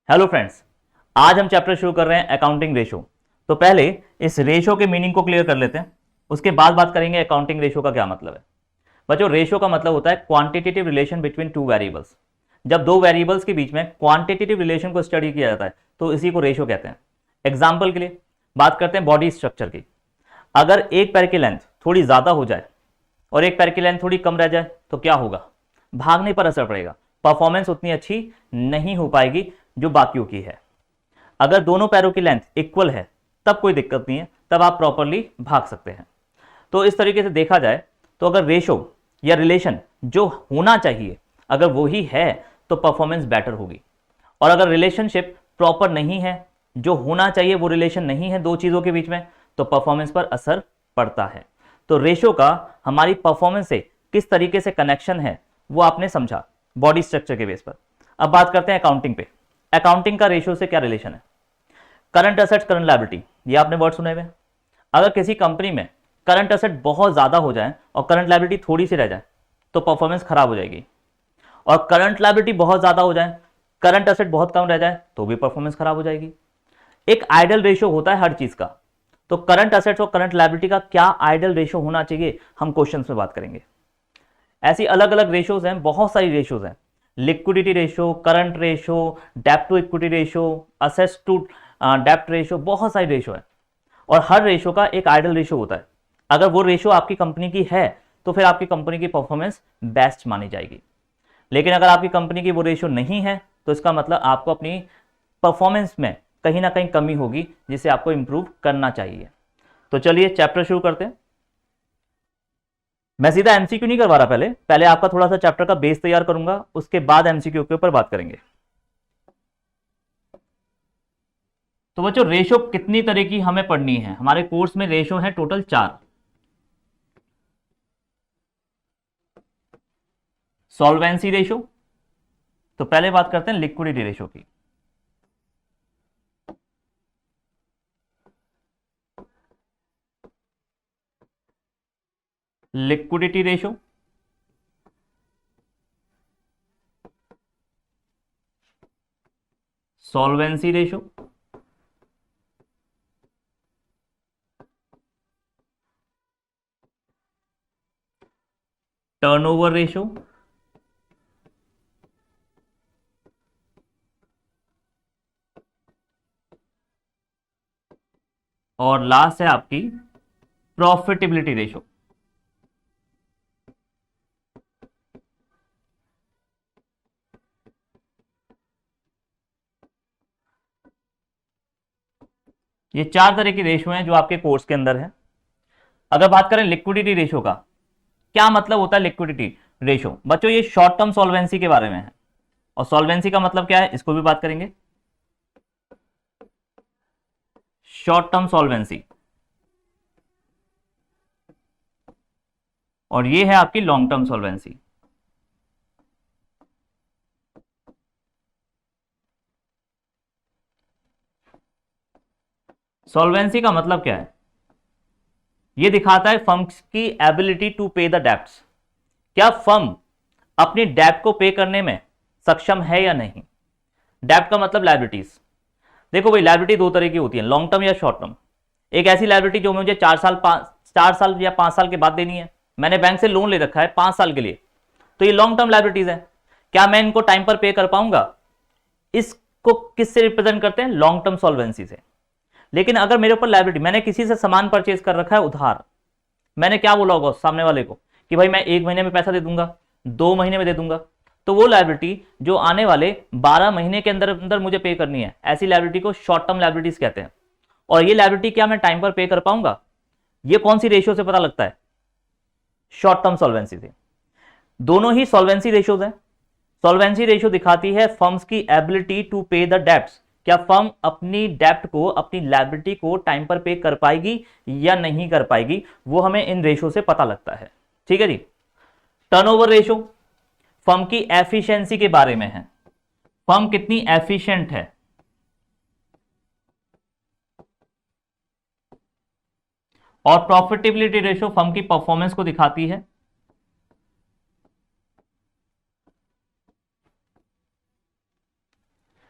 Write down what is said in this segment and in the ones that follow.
Hello friends, आज हम chapter शुरू कर रहे हैं अकाउंटिंग रेशो। तो पहले इस रेशो के मीनिंग को क्लियर कर लेते हैं, उसके बाद बात करेंगे अकाउंटिंग रेशो का क्या मतलब है। बच्चों, रेशो का मतलब होता है quantitative relation between two variables. जब दो वेरिएबल्स के बीच में क्वांटिटेटिव रिलेशन को स्टडी किया जाता है तो इसी को रेशो कहते हैं। एग्जाम्पल के लिए बात करते हैं बॉडी स्ट्रक्चर की। अगर एक पैर की लेंथ थोड़ी ज़्यादा हो जाए और एक पैर की लेंथ थोड़ी कम रह जाए तो क्या होगा? भागने पर असर पड़ेगा, परफॉर्मेंस उतनी अच्छी नहीं हो पाएगी जो बाकियों की है। अगर दोनों पैरों की लेंथ इक्वल है तब कोई दिक्कत नहीं है, तब आप प्रॉपरली भाग सकते हैं। तो इस तरीके से देखा जाए तो अगर रेशो या रिलेशन जो होना चाहिए अगर वही है तो परफॉर्मेंस बेटर होगी, और अगर रिलेशनशिप प्रॉपर नहीं है, जो होना चाहिए वो रिलेशन नहीं है दो चीज़ों के बीच में, तो परफॉर्मेंस पर असर पड़ता है। तो रेशो का हमारी परफॉर्मेंस से किस तरीके से कनेक्शन है वो आपने समझा बॉडी स्ट्रक्चर के बेस पर। अब बात करते हैं अकाउंटिंग पे। अकाउंटिंग का रेशो से क्या रिलेशन है? करंट असेट्स करंट लायबिलिटी, ये आपने वर्ड सुने हुए। अगर किसी कंपनी में करंट असेट बहुत ज्यादा हो जाए और करंट लायबिलिटी थोड़ी सी रह जाए तो परफॉर्मेंस खराब हो जाएगी, और करंट लायबिलिटी बहुत ज्यादा हो जाए, करंट असेट बहुत कम रह जाए तो भी परफॉर्मेंस खराब हो जाएगी। एक आइडियल रेशो होता है हर चीज का, तो करंट असेट्स और करंट लायबिलिटी का क्या आइडियल रेशो होना चाहिए हम क्वेश्चंस में बात करेंगे। ऐसी अलग अलग रेशोज हैं, बहुत सारी रेशोज हैं। लिक्विडिटी रेशो, करंट रेशो, डेब्ट to equity ratio, assets to डेब्ट रेशो, बहुत सारी रेशो है, और हर रेशो का एक आइडियल रेशो होता है। अगर वो रेशो आपकी कंपनी की है तो फिर आपकी कंपनी की परफॉर्मेंस बेस्ट मानी जाएगी। लेकिन अगर आपकी कंपनी की वो रेशो नहीं है तो इसका मतलब आपको अपनी परफॉर्मेंस में कहीं ना कहीं कमी होगी जिसे आपको इंप्रूव करना चाहिए। तो चलिए चैप्टर शुरू करते हैं। मैं सीधा एमसीक्यू नहीं करवा रहा, पहले पहले आपका थोड़ा सा चैप्टर का बेस तैयार करूंगा, उसके बाद एमसीक्यू के ऊपर बात करेंगे। तो बच्चों, रेशो कितनी तरह की हमें पढ़नी है? हमारे कोर्स में रेशो है टोटल 4। सॉल्वेंसी रेशो, तो पहले बात करते हैं लिक्विडिटी रेशो की। Liquidity ratio, solvency ratio, turnover ratio, और लास्ट है आपकी प्रॉफिटेबिलिटी रेशो। ये 4 तरह की रेशो हैं जो आपके कोर्स के अंदर है। अगर बात करें लिक्विडिटी रेशो का, क्या मतलब होता है लिक्विडिटी रेशो? बच्चों, ये शॉर्ट टर्म सॉल्वेंसी के बारे में है, और सॉल्वेंसी का मतलब क्या है इसको भी बात करेंगे। शॉर्ट टर्म सॉल्वेंसी, और ये है आपकी लॉन्ग टर्म सॉल्वेंसी। सॉल्वेंसी का मतलब क्या है? ये दिखाता है फर्म्स की एबिलिटी टू पे द डेब्ट्स। क्या फर्म अपनी डेब्ट को पे करने में सक्षम है या नहीं। डेब्ट का मतलब लायबिलिटीज। देखो भाई, लायबिलिटी दो तरह की होती है, लॉन्ग टर्म या शॉर्ट टर्म। एक ऐसी लायबिलिटी जो मुझे 4 साल या 5 साल के बाद देनी है। मैंने बैंक से लोन ले रखा है 5 साल के लिए, तो ये लॉन्ग टर्म लायबिलिटीज है। क्या मैं इनको टाइम पर पे कर पाऊंगा? इसको किससे रिप्रेजेंट करते हैं? लॉन्ग टर्म सॉल्वेंसी से। लेकिन अगर मेरे ऊपर लायबिलिटी, मैंने किसी से सामान परचेज कर रखा है उधार, मैंने क्या बोला होगा सामने वाले को कि भाई मैं 1 महीने में पैसा दे दूंगा, 2 महीने में दे दूंगा, तो वो लायबिलिटी जो आने वाले 12 महीने के अंदर अंदर मुझे पे करनी है, ऐसी लायबिलिटी को शॉर्ट टर्म लायबिलिटीज कहते हैं। और ये लायबिलिटी क्या मैं टाइम पर पे कर पाऊंगा? ये कौन सी रेशियो से पता लगता है? शॉर्ट टर्म सॉल्वेंसी से। दोनों ही सॉल्वेंसी रेशियोज हैं। सॉल्वेंसी रेशियो दिखाती है फर्म्स की एबिलिटी टू पे द डेब्ट्स। क्या फर्म अपनी डेब्ट को, अपनी लायबिलिटी को टाइम पर पे कर पाएगी या नहीं कर पाएगी, वो हमें इन रेशियो से पता लगता है। ठीक है जी। टर्नओवर रेशियो फर्म की एफिशिएंसी के बारे में है, फर्म कितनी एफिशिएंट है। और प्रॉफिटेबिलिटी रेशियो फर्म की परफॉर्मेंस को दिखाती है।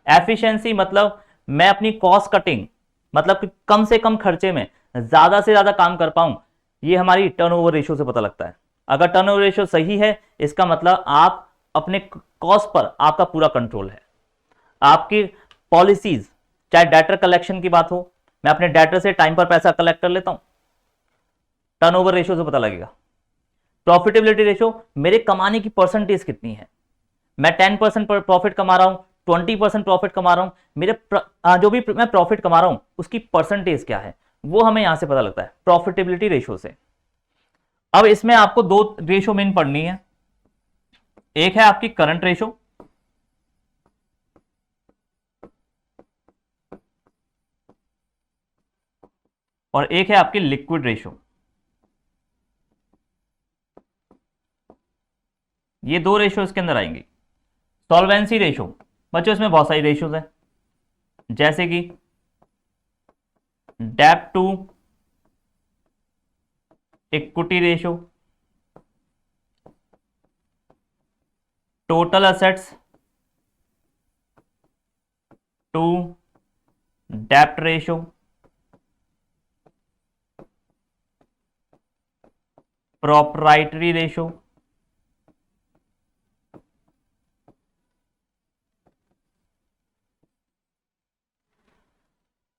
एफिशिएंसी मतलब मैं अपनी कॉस्ट कटिंग, मतलब कि कम से कम खर्चे में ज्यादा से ज्यादा काम कर पाऊं, ये हमारी टर्नओवर रेशियो से पता लगता है। अगर टर्नओवर रेशियो सही है, इसका मतलब आप अपने कॉस्ट पर आपका पूरा कंट्रोल है। आपकी पॉलिसीज, चाहे डेटर कलेक्शन की बात हो, मैं अपने डेटर से टाइम पर पैसा कलेक्ट कर लेता हूं, टर्नओवर रेशियो से पता लगेगा। प्रॉफिटेबिलिटी रेशियो, मेरे कमाने की परसेंटेज कितनी है, मैं 10% प्रॉफिट कमा रहा हूं, 20% प्रॉफिट कमा रहा हूं, मेरे जो भी मैं प्रॉफिट कमा रहा हूं उसकी परसेंटेज क्या है, वो हमें यहां से पता लगता है प्रॉफिटेबिलिटी रेशियो से। अब इसमें आपको दो रेशियो मेन पढ़नी है, एक है आपकी करंट रेशियो, और एक है आपकी लिक्विड रेशियो। ये दो रेशियो इसके अंदर आएंगी। सॉल्वेंसी रेशियो, बच्चों इसमें बहुत सारी रेशियोज हैं, जैसे कि debt to equity ratio, total assets to डेप्ट ratio, proprietary ratio,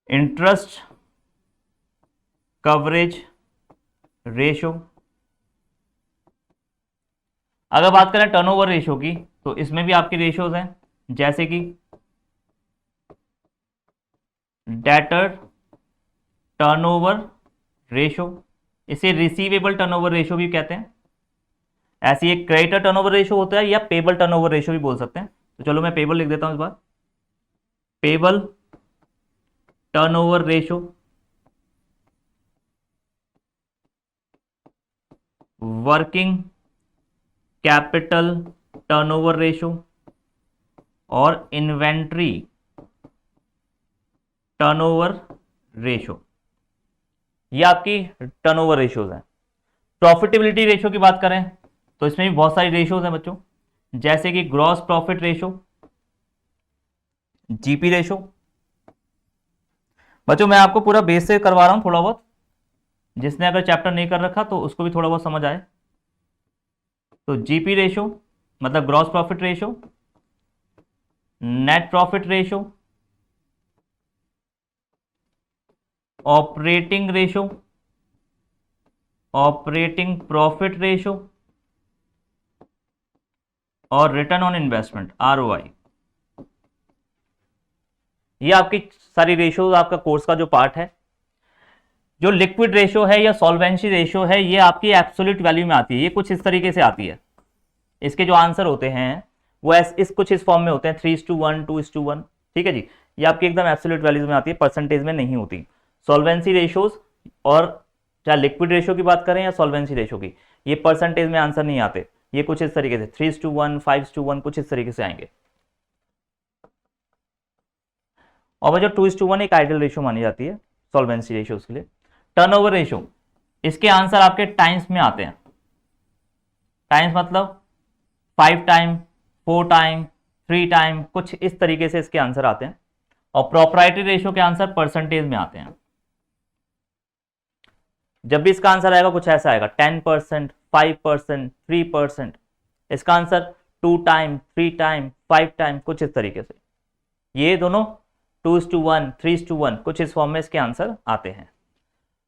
interest coverage ratio. अगर बात करें टर्नओवर रेशियो की, तो इसमें भी आपके रेशियोज हैं, जैसे कि डेटर टर्नओवर रेशियो, इसे रिसीवेबल टर्नओवर रेशियो भी कहते हैं। ऐसी एक क्रेडिटर टर्नओवर रेशियो होता है, या पेबल टर्नओवर रेशियो भी बोल सकते हैं। तो चलो मैं पेबल लिख देता हूं इस बार, payable turnover ratio, working capital turnover ratio, और इन्वेंट्री टर्नओवर रेशियो। ये आपकी टर्नओवर रेशियोज हैं। प्रॉफिटेबिलिटी रेशियो की बात करें तो इसमें भी बहुत सारी रेशियोज हैं बच्चों, जैसे कि gross profit ratio, GP ratio. बच्चों मैं आपको पूरा बेस से करवा रहा हूं, थोड़ा बहुत, जिसने अगर चैप्टर नहीं कर रखा तो उसको भी थोड़ा बहुत समझ आए। तो जीपी रेशियो मतलब gross profit ratio, net profit ratio, operating ratio, operating profit ratio, और रिटर्न ऑन इन्वेस्टमेंट आरओआई। ये आपकी सारी रेशियोज आपका कोर्स का जो पार्ट है। जो लिक्विड रेशियो है या सॉल्वेंसी रेशियो है, ये आपकी एब्सोल्यूट वैल्यू में आती है। ये कुछ इस तरीके से आती है, इसके जो आंसर होते हैं वो कुछ इस फॉर्म में होते हैं, 3:1, 2:1। ठीक है जी, ये आपकी एकदम एब्सोल्यूट वैल्यूज में आती है, परसेंटेज में नहीं होती। सॉल्वेंसी रेशियोज, और चाहे लिक्विड रेशियो की बात करें या सॉल्वेंसी रेशियो की, ये परसेंटेज में आंसर नहीं आते। ये कुछ इस तरीके से 3:1, 5:1, कुछ इस तरीके से आएंगे। और जो 2:1 एक आइडियल रेशियो मानी जाती है सॉल्वेंसी रेशियोज के लिए। टर्नओवर रेशियो, इसके आंसर आपके टाइम्स में आते हैं। टाइम्स मतलब 5 टाइम, 4 टाइम, 3 टाइम, कुछ इस तरीके से इसके आंसर आते हैं। और प्रोप्राइटरी रेशियो के आंसर परसेंटेज में आते हैं। जब भी इसका आंसर आएगा कुछ ऐसा आएगा, 10%, 5%, 3%। इसका आंसर 2 टाइम, 3 टाइम, 5 टाइम, कुछ इस तरीके से। ये दोनों 2:1, 3:1, कुछ इस फॉर्म में इसके आंसर आते हैं।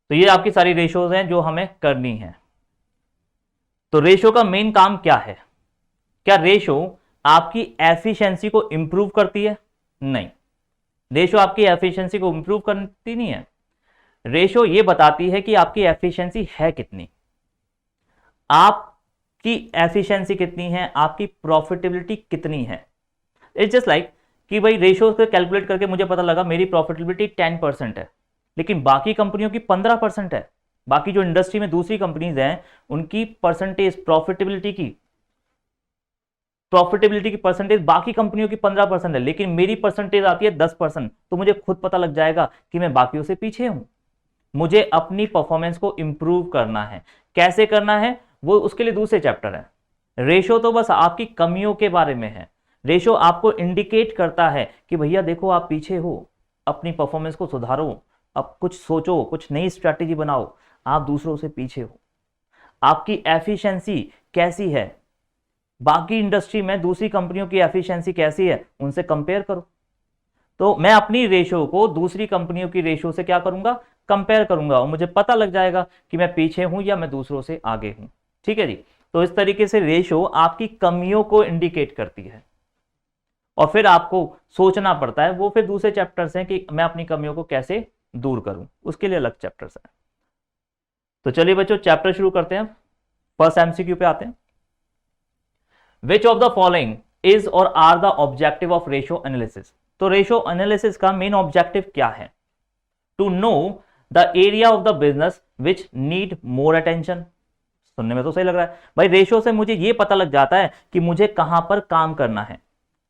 तो ये आपकी सारी रेशियोज हैं जो हमें करनी है। तो रेशियो का मेन काम क्या है? क्या रेशियो आपकी एफिशिएंसी को इंप्रूव करती है? नहीं, रेशियो आपकी एफिशिएंसी को इंप्रूव करती नहीं है। रेशियो ये बताती है कि आपकी एफिशिएंसी है कितनी, आपकी एफिशिएंसी कितनी है, आपकी प्रॉफिटेबिलिटी कितनी है। इट्स जस्ट लाइक कि भाई रेशियो को कैलकुलेट करके मुझे पता लगा मेरी प्रॉफिटेबिलिटी 10% है, लेकिन बाकी कंपनियों की 15% है। बाकी जो इंडस्ट्री में दूसरी कंपनीज हैं उनकी परसेंटेज प्रॉफिटेबिलिटी की परसेंटेज बाकी कंपनियों की 15% है, लेकिन मेरी परसेंटेज आती है 10%। तो मुझे खुद पता लग जाएगा कि मैं बाकियों से पीछे हूं। मुझे अपनी परफॉर्मेंस को इंप्रूव करना है। कैसे करना है वो उसके लिए दूसरे चैप्टर है। रेशियो तो बस आपकी कमियों के बारे में है, रेशो आपको इंडिकेट करता है कि भैया देखो आप पीछे हो, अपनी परफॉर्मेंस को सुधारो, अब कुछ सोचो, कुछ नई स्ट्रैटेजी बनाओ, आप दूसरों से पीछे हो। आपकी एफिशिएंसी कैसी है, बाकी इंडस्ट्री में दूसरी कंपनियों की एफिशिएंसी कैसी है, उनसे कंपेयर करो। तो मैं अपनी रेशो को दूसरी कंपनियों की रेशो से क्या करूंगा, कंपेयर करूंगा, और मुझे पता लग जाएगा कि मैं पीछे हूं या मैं दूसरों से आगे हूं। ठीक है जी। तो इस तरीके से रेशो आपकी कमियों को इंडिकेट करती है, और फिर आपको सोचना पड़ता है, वो फिर दूसरे चैप्टर्स हैं कि मैं अपनी कमियों को कैसे दूर करूं, उसके लिए अलग चैप्टर्स हैं। तो चलिए बच्चों चैप्टर शुरू करते हैं। फर्स्ट एमसीक्यू पे आते हैं। Which of the following is और are the objective of ratio analysis. तो रेशो एनालिसिस का मेन ऑब्जेक्टिव क्या है? To know the area of the business which need more attention. सुनने में तो सही लग रहा है भाई, रेशो से मुझे यह पता लग जाता है कि मुझे कहां पर काम करना है,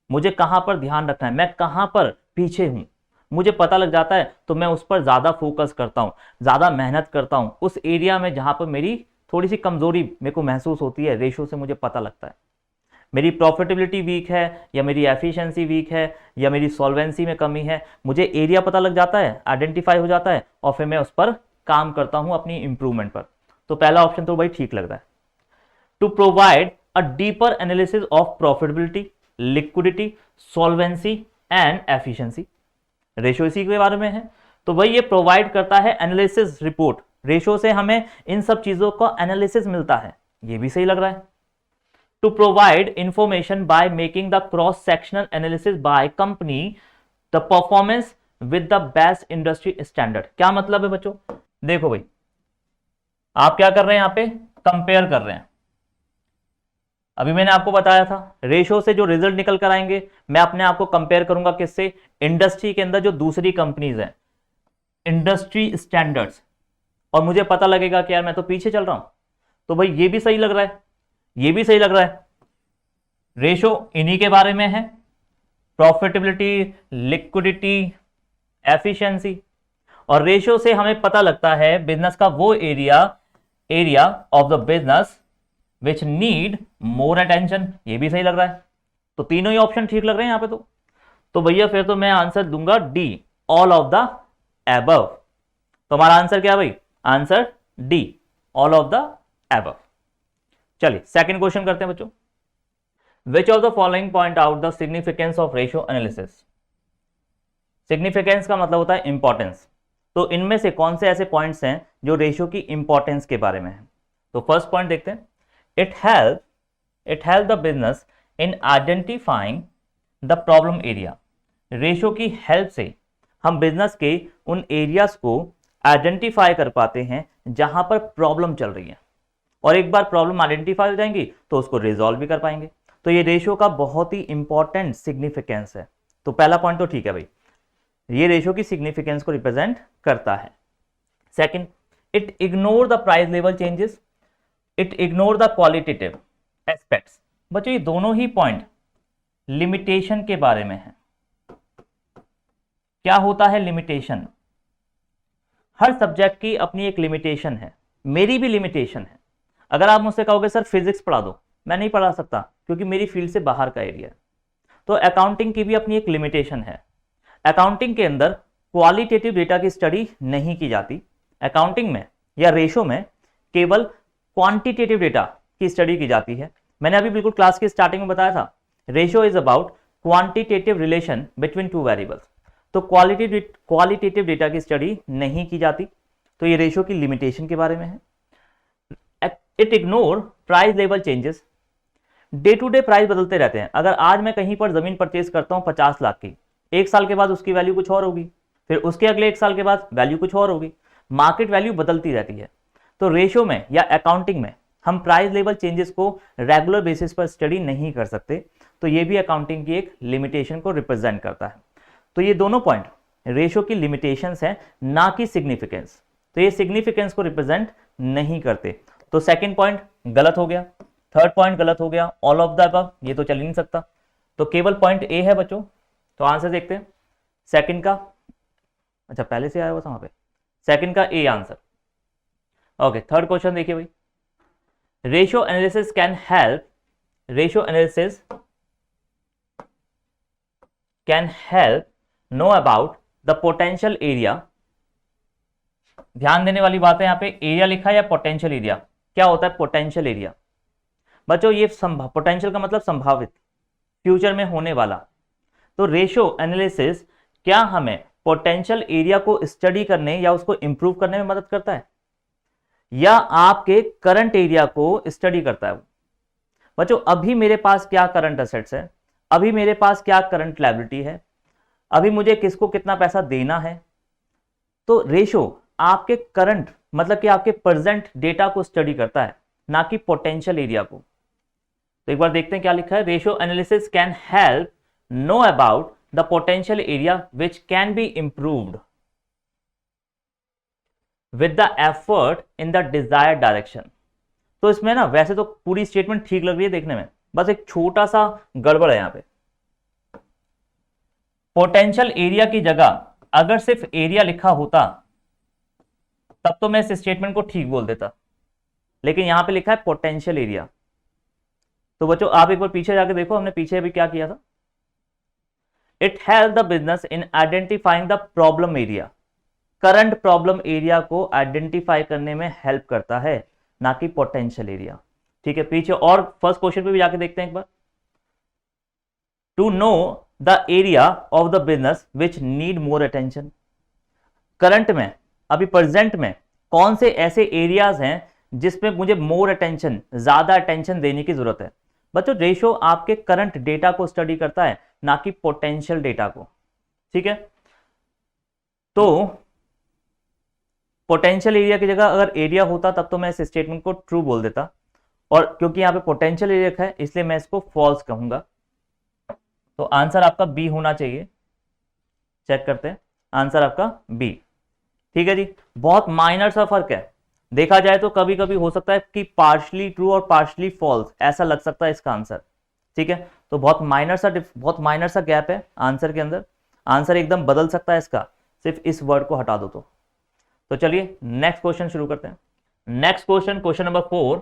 मुझे कहां पर ध्यान रखना है, मैं कहां पर पीछे हूं, मुझे पता लग जाता है, तो मैं उस पर ज्यादा फोकस करता हूं, ज्यादा मेहनत करता हूं। उस एरिया में जहां पर मेरी थोड़ी सी कमजोरी मेरे को महसूस होती है, रेशो से मुझे पता लगता है। मेरी प्रॉफिटेबिलिटी वीक है, या मेरी एफिशिएंसी वीक है, या मेरी सॉल्वेंसी में कमी है, मुझे एरिया पता लग जाता है, आइडेंटिफाई हो जाता है, और फिर मैं उस पर काम करता हूं अपनी इंप्रूवमेंट पर। तो पहला ऑप्शन तो भाई ठीक लग रहा है। To provide a deeper analysis of profitability, liquidity, solvency and efficiency. Ratio इसी के बारे में है। तो भाई ये प्रोवाइड करता है एनालिसिस रिपोर्ट, रेशो से हमें इन सब चीजों का एनालिसिस मिलता है, ये भी सही लग रहा है। To provide information by making the cross sectional analysis by company the performance with the best industry standard. क्या मतलब है बच्चों? देखो भाई, आप क्या कर रहे हैं, यहां पे कंपेयर कर रहे हैं। अभी मैंने आपको बताया था रेशो से जो रिजल्ट निकल कर आएंगे, मैं अपने आप को कंपेयर करूंगा किससे? इंडस्ट्री के अंदर जो दूसरी कंपनीज हैं, इंडस्ट्री स्टैंडर्ड्स, और मुझे पता लगेगा कि यार मैं तो पीछे चल रहा हूं। तो भाई ये भी सही लग रहा है, ये भी सही लग रहा है। रेशो इन्हीं के बारे में है, प्रॉफिटेबिलिटी, लिक्विडिटी, एफिशिएंसी। और रेशो से हमें पता लगता है बिजनेस का वो area of the business which need more attention, ये भी सही लग रहा है। तो तीनों ही ऑप्शन ठीक लग रहे हैं यहां पे। तो भैया फिर तो मैं आंसर दूंगा D, all of the above. तो हमारा आंसर क्या है भाई? Answer D, all of the above. चलिए सेकंड क्वेश्चन करते हैं बच्चों। विच of the following point out the significance of ratio analysis. Significance का मतलब होता है इंपॉर्टेंस। तो इनमें से कौन से ऐसे पॉइंट्स हैं जो रेशियो की इंपॉर्टेंस के बारे में है? तो फर्स्ट पॉइंट देखते हैं। It help the business in identifying the problem area. Ratio की हेल्प से हम बिजनेस के उन एरियाज को आइडेंटिफाई कर पाते हैं जहां पर प्रॉब्लम चल रही है, और एक बार प्रॉब्लम आइडेंटिफाई हो जाएंगी तो उसको रिजॉल्व भी कर पाएंगे। तो ये रेशियो का बहुत ही इंपॉर्टेंट सिग्निफिकेंस है। तो पहला पॉइंट तो ठीक है भाई, ये रेशियो की सिग्निफिकेंस को रिप्रेजेंट करता है। Second, it ignore the price level changes, it ignore the qualitative aspects. बच्चों ये दोनों ही पॉइंट लिमिटेशन के बारे में है। क्या होता है लिमिटेशन? हर सब्जेक्ट की अपनी एक लिमिटेशन है, मेरी भी लिमिटेशन है। अगर आप मुझसे कहोगे सर फिजिक्स पढ़ा दो, मैं नहीं पढ़ा सकता क्योंकि मेरी फील्ड से बाहर का एरिया है। तो अकाउंटिंग की भी अपनी एक लिमिटेशन है। अकाउंटिंग के अंदर क्वालिटेटिव डेटा की स्टडी नहीं की जाती। अकाउंटिंग में या रेशो में केवल क्वांटिटेटिव डेटा की स्टडी की जाती है। मैंने अभी बिल्कुल क्लास की स्टार्टिंग में बताया था, ratio is about quantitative relation between two variables. तो क्वालिटेटिव डेटा की स्टडी नहीं की जाती। तो ये रेशो की लिमिटेशन के बारे में है। It ignore price level changes. Day to day price बदलते रहते हैं। अगर आज मैं कहीं पर जमीन परचेज करता हूं 50 लाख की, एक साल के बाद उसकी वैल्यू कुछ और होगी, फिर उसके अगले एक साल के बाद वैल्यू कुछ और होगी। मार्केट वैल्यू बदलती रहती है। तो रेशो में या अकाउंटिंग में हम प्राइस लेवल चेंजेस को रेगुलर बेसिस पर स्टडी नहीं कर सकते। तो ये भी अकाउंटिंग की एक लिमिटेशन को रिप्रेजेंट करता है। तो ये दोनों पॉइंट रेशो की लिमिटेशंस हैं, ना कि सिग्निफिकेंस। तो ये सिग्निफिकेंस को रिप्रेजेंट नहीं करते। तो सेकंड पॉइंट गलत हो गया, थर्ड पॉइंट गलत हो गया, ऑल ऑफ द अबव ये तो चल ही नहीं सकता। तो केवल पॉइंट ए है बच्चों। तो आंसर देखते हैं सेकंड का। अच्छा पहले से आया हुआ था वहां पे, सेकंड का A answer. Okay third question देखिए भाई। Ratio analysis can help, ratio analysis can help know about the potential area. ध्यान देने वाली बात है, यहां पे एरिया लिखा है या पोटेंशियल एरिया? क्या होता है पोटेंशियल एरिया? बच्चों ये पोटेंशियल का मतलब संभावित, फ्यूचर में होने वाला। तो रेशो एनालिसिस क्या हमें पोटेंशियल एरिया को स्टडी करने या उसको इंप्रूव करने में मदद करता है, या आपके करंट एरिया को स्टडी करता है? बच्चों अभी मेरे पास क्या करंट एसेट्स है, अभी मेरे पास क्या करंट लायबिलिटी है, अभी मुझे किसको कितना पैसा देना है। तो रेशो आपके करंट मतलब कि आपके प्रेजेंट डेटा को स्टडी करता है, ना कि पोटेंशियल एरिया को। तो एक बार देखते हैं क्या लिखा है। Ratio analysis can help know about the potential area which can be improved with the effort in the desired direction. तो इसमें ना वैसे तो पूरी स्टेटमेंट ठीक लग रही है देखने में, बस एक छोटा सा गड़बड़ है यहां पे। पोटेंशियल एरिया की जगह अगर सिर्फ एरिया लिखा होता तब तो मैं इस स्टेटमेंट को ठीक बोल देता, लेकिन यहां पे लिखा है पोटेंशियल एरिया। तो बच्चों आप एक बार पीछे जाके देखो, हमने पीछे भी क्या किया था। It help the business in identifying the problem area. Current problem area को आइडेंटिफाई करने में हेल्प करता है, ना कि पोटेंशियल एरिया। ठीक है, पीछे और फर्स्ट क्वेश्चन पे भी जाके देखते हैं एक बार। To know the area of the business which need more attention. Current में अभी प्रेजेंट में कौन से ऐसे एरियाज हैं जिसमें मुझे मोर अटेंशन, ज्यादा अटेंशन देने की जरूरत है? बच्चों रेशो आपके करंट डेटा को स्टडी करता है, ना कि पोटेंशियल डेटा को। ठीक है, तो पोटेंशियल एरिया की जगह अगर एरिया होता तब तो मैं इस स्टेटमेंट को ट्रू बोल देता, और क्योंकि यहां पे पोटेंशियल एरिया है इसलिए मैं इसको फॉल्स कहूंगा। तो आंसर आपका बी होना चाहिए। चेक करते हैं, आंसर आपका बी। ठीक है जी, बहुत माइनर सा फर्क है। देखा जाए तो कभी कभी हो सकता है कि पार्शली ट्रू और पार्शली फॉल्स ऐसा लग सकता है इसका आंसर। ठीक है, तो बहुत माइनर सा गैप है आंसर के अंदर। आंसर एकदम बदल सकता है इसका, सिर्फ इस वर्ड को हटा दो तो चलिए नेक्स्ट क्वेश्चन शुरू करते हैं। Next question, question number 4,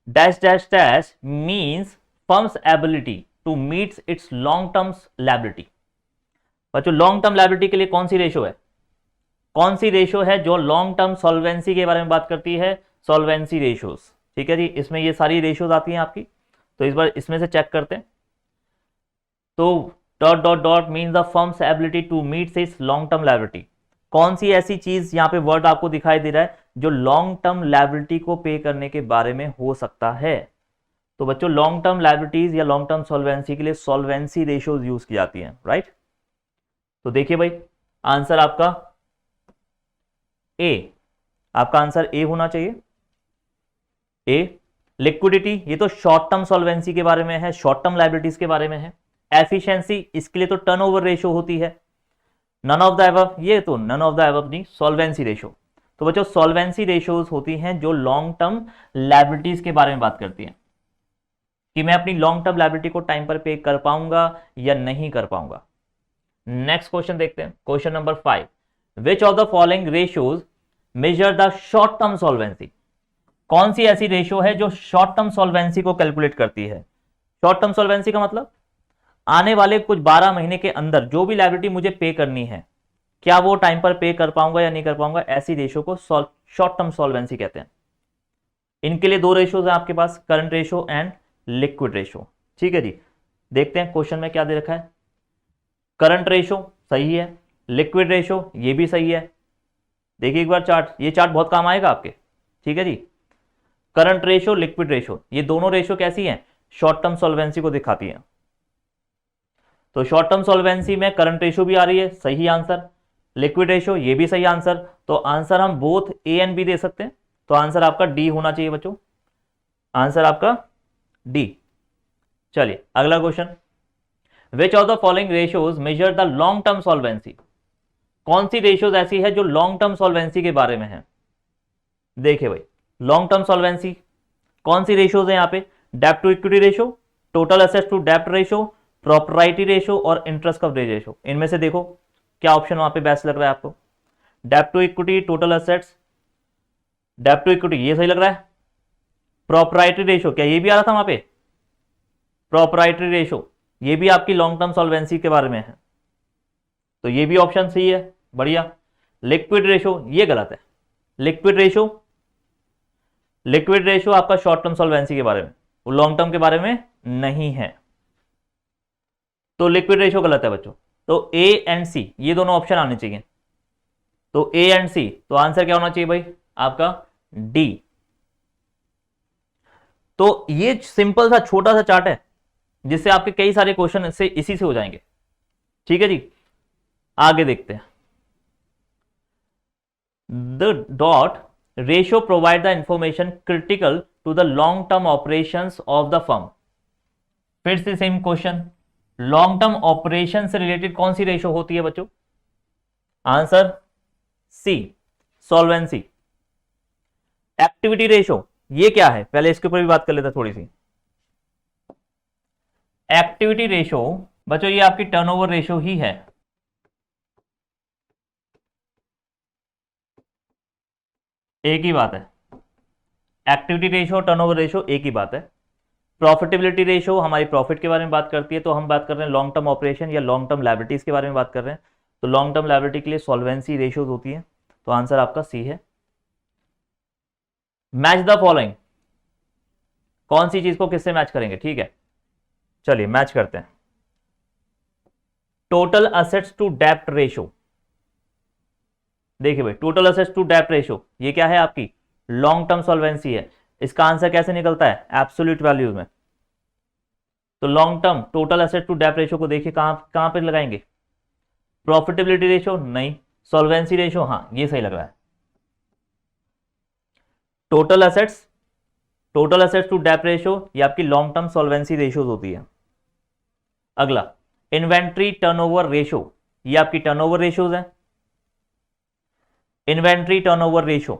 dash dash dash means firm's ability to meet its long term liability. बच्चों लॉन्ग टर्म लायबिलिटी के लिए कौन सी रेशो है? कौन सी रेशो है जो लॉन्ग टर्म सॉल्वेंसी के बारे में बात करती है? Solvency ratios. ठीक है जी, इसमें ये सारी रेशोज आती हैं आपकी, तो इस बार इसमें से चेक करते हैं। तो dot dot dot means the firm's ability to meet its long term liability. कौन सी ऐसी चीज यहाँ पे वर्ड आपको दिखाई दे रहा है जो लॉन्ग टर्म लायबिलिटी को पे करने के बारे में हो सकता है? तो बच्चों लॉन्ग टर्म लायबिलिटीज या लॉन्ग टर्म सॉल्वेंसी के लिए सॉल्वेंसी रेशोज यूज की जाती हैं, राइट? तो देखिए भाई, आंसर आपका ए, आपका आंसर ए होना चाहिए। ए। लिक्विडिटी, ये तो शॉर्ट टर्म सॉल्वेंसी के बारे में है, शॉर्ट टर्म लायबिलिटीज के बारे में है। एफिशिएंसी, इसके लिए तो टर्नओवर रेशो होती है। नन ऑफ द अबव, ये तो नन ऑफ द अबव नहीं, सॉल्वेंसी रेशो। तो बच्चों सॉल्वेंसी रेशोज होती हैं जो लॉन्ग टर्म लायबिलिटीज के बारे में बात करती हैं कि मैं अपनी लॉन्ग टर्म लायबिलिटी को टाइम पर पे कर पाऊंगा या नहीं कर पाऊंगा। नेक्स्ट क्वेश्चन देखते हैं, question number 5, which of the following ratios measure the short term solvency. कौन सी ऐसी रेशियो है जो शॉर्ट टर्म सॉल्वेंसी को कैलकुलेट करती है? शॉर्ट टर्म सॉल्वेंसी का मतलब आने वाले कुछ 12 महीने के अंदर जो भी लायबिलिटी मुझे पे करनी है, क्या वो टाइम पर पे कर पाऊंगा या नहीं कर पाऊंगा, ऐसी रेशियो को शॉर्ट टर्म सॉल्वेंसी कहते हैं। इनके लिए दो रेशियोज हैं आपके पास, current ratio and liquid ratio. ठीक है जी, देखते हैं क्वेश्चन में क्या दे रखा है। करंट रेशियो सही है, लिक्विड रेशियो ये भी सही है। देखिए एक बार चार्ट, ये चार्ट बहुत काम आएगा आपके। ठीक है जी, करंट रेशियो, लिक्विड रेशियो, ये दोनों रेशियो कैसी हैं? शॉर्ट टर्म सॉल्वेंसी को दिखाती हैं। तो शॉर्ट टर्म सॉल्वेंसी में करंट रेशियो भी आ रही है, सही आंसर। लिक्विड रेशियो ये भी सही आंसर। तो आंसर हम बोथ ए एंड बी दे सकते हैं, तो आंसर आपका डी होना चाहिए बच्चों, आंसर आपका डी। चलिए अगला question, which of the following ratios measure the long term solvency. कौन सी रेशियोज ऐसी है जो लॉन्ग टर्म सॉल्वेंसी के बारे में है? देखिए भाई, लॉन्ग टर्म सॉल्वेंसी कौन सी रेशियोज है यहाँ पे? डेब्ट to equity ratio, total assets to डेब्ट रेशियो, प्रॉपर्टी रेशियो और इंटरेस्ट कवरेज रेशियो। इनमें से देखो क्या ऑप्शन वहां पे बेस्ट लग रहा है आपको? डेब्ट टू इक्विटी, टोटल एसेट्स, डेब्ट टू इक्विटी ये सही लग रहा है। प्रॉपर्टी रेशियो क्या ये भी आ रहा था वहां पे? प्रॉपर्टी रेशियो ये भी आपकी लॉन्ग टर्म सॉल्वेंसी के बारे में है, तो ये भी ऑप्शन सही है, बढ़िया। लिक्विड रेशो ये गलत है। लिक्विड रेशो आपका शॉर्ट टर्म सॉल्वेंसी के बारे में, वो लॉन्ग टर्म के बारे में नहीं है, तो लिक्विड रेशो गलत है बच्चों। तो ए एंड सी ये दोनों ऑप्शन आने चाहिए, तो ए एंड सी, तो आंसर क्या होना चाहिए भाई आपका डी। तो ये सिंपल सा छोटा सा चार्ट है जिससे आपके कई सारे क्वेश्चन इससे इसी से हो जाएंगे। ठीक है जी, आगे देखते हैं। The dot ratio provide the information critical to the long term operations of the firm. फिर से same question, long term operation से रिलेटेड कौन सी रेशियो होती है बच्चों? Answer C, solvency. Activity ratio ये क्या है, पहले इसके ऊपर भी बात कर लेते हैं थोड़ी सी। एक्टिविटी रेशियो बच्चों ये आपकी टर्नओवर रेशियो ही है। एक ही बात है, एक्टिविटी रेशियो और टर्नओवर रेशियो एक ही बात है। प्रॉफिटेबिलिटी रेशियो हमारी प्रॉफिट के बारे में बात करती है, तो हम बात कर रहे हैं लॉन्ग टर्म ऑपरेशन या लॉन्ग टर्म लायबिलिटीज के बारे में बात कर रहे हैं, तो लॉन्ग टर्म लायबिलिटी के लिए सॉल्वेंसी रेशियोज होती है, तो आंसर आपका सी है। मैच द फॉलोइंग, कौन सी चीज को किससे मैच करेंगे? ठीक है, चलिए मैच करते हैं। टोटल असेट्स टू डेब्ट रेशियो, देखिए भाई टोटल असेट्स टू डेब्ट रेशियो ये क्या है आपकी लॉन्ग टर्म सॉल्वेंसी है। इसका आंसर कैसे निकलता है? एब्सोल्यूट वैल्यूज में। तो long term total asset to डेब्ट रेशियो को देखिए कहां पे लगाएंगे? प्रॉफिटेबिलिटी रेशियो नहीं, सॉल्वेंसी रेशियो हाँ, ये सही लग रहा है। टोटल असेट्स टू डेब्ट रेशियो ये आपकी लॉन्ग टर्म सॉल्वेंसी रेशियोज होती है। अगला इन्वेंट्री टर्नओवर रेशियो, ये आपकी टर्नओवर रेशियोज है। इन्वेंट्री टर्नओवर रेशियो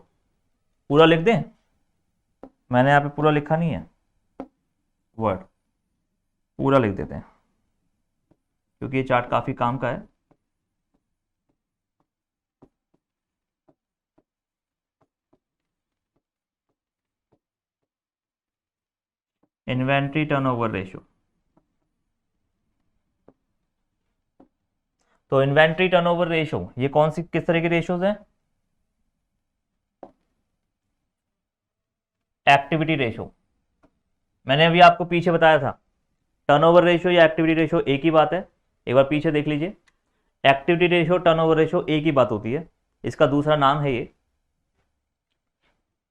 पूरा लिख दें, मैंने यहां पे पूरा लिखा नहीं है वर्ड, पूरा लिख देते हैं क्योंकि ये चार्ट काफी काम का है। इन्वेंट्री टर्नओवर रेशियो, तो इन्वेंट्री टर्नओवर रेशियो ये कौन सी किस तरह के रेशियोज हैं? Activity ratio. मैंने अभी आपको पीछे बताया था टर्नओवर रेशियो या एक्टिविटी रेशियो एक ही बात है, एक बार पीछे देख लीजिए। एक्टिविटी रेशियो टर्नओवर रेशियो एक ही बात होती है, इसका दूसरा नाम है ये।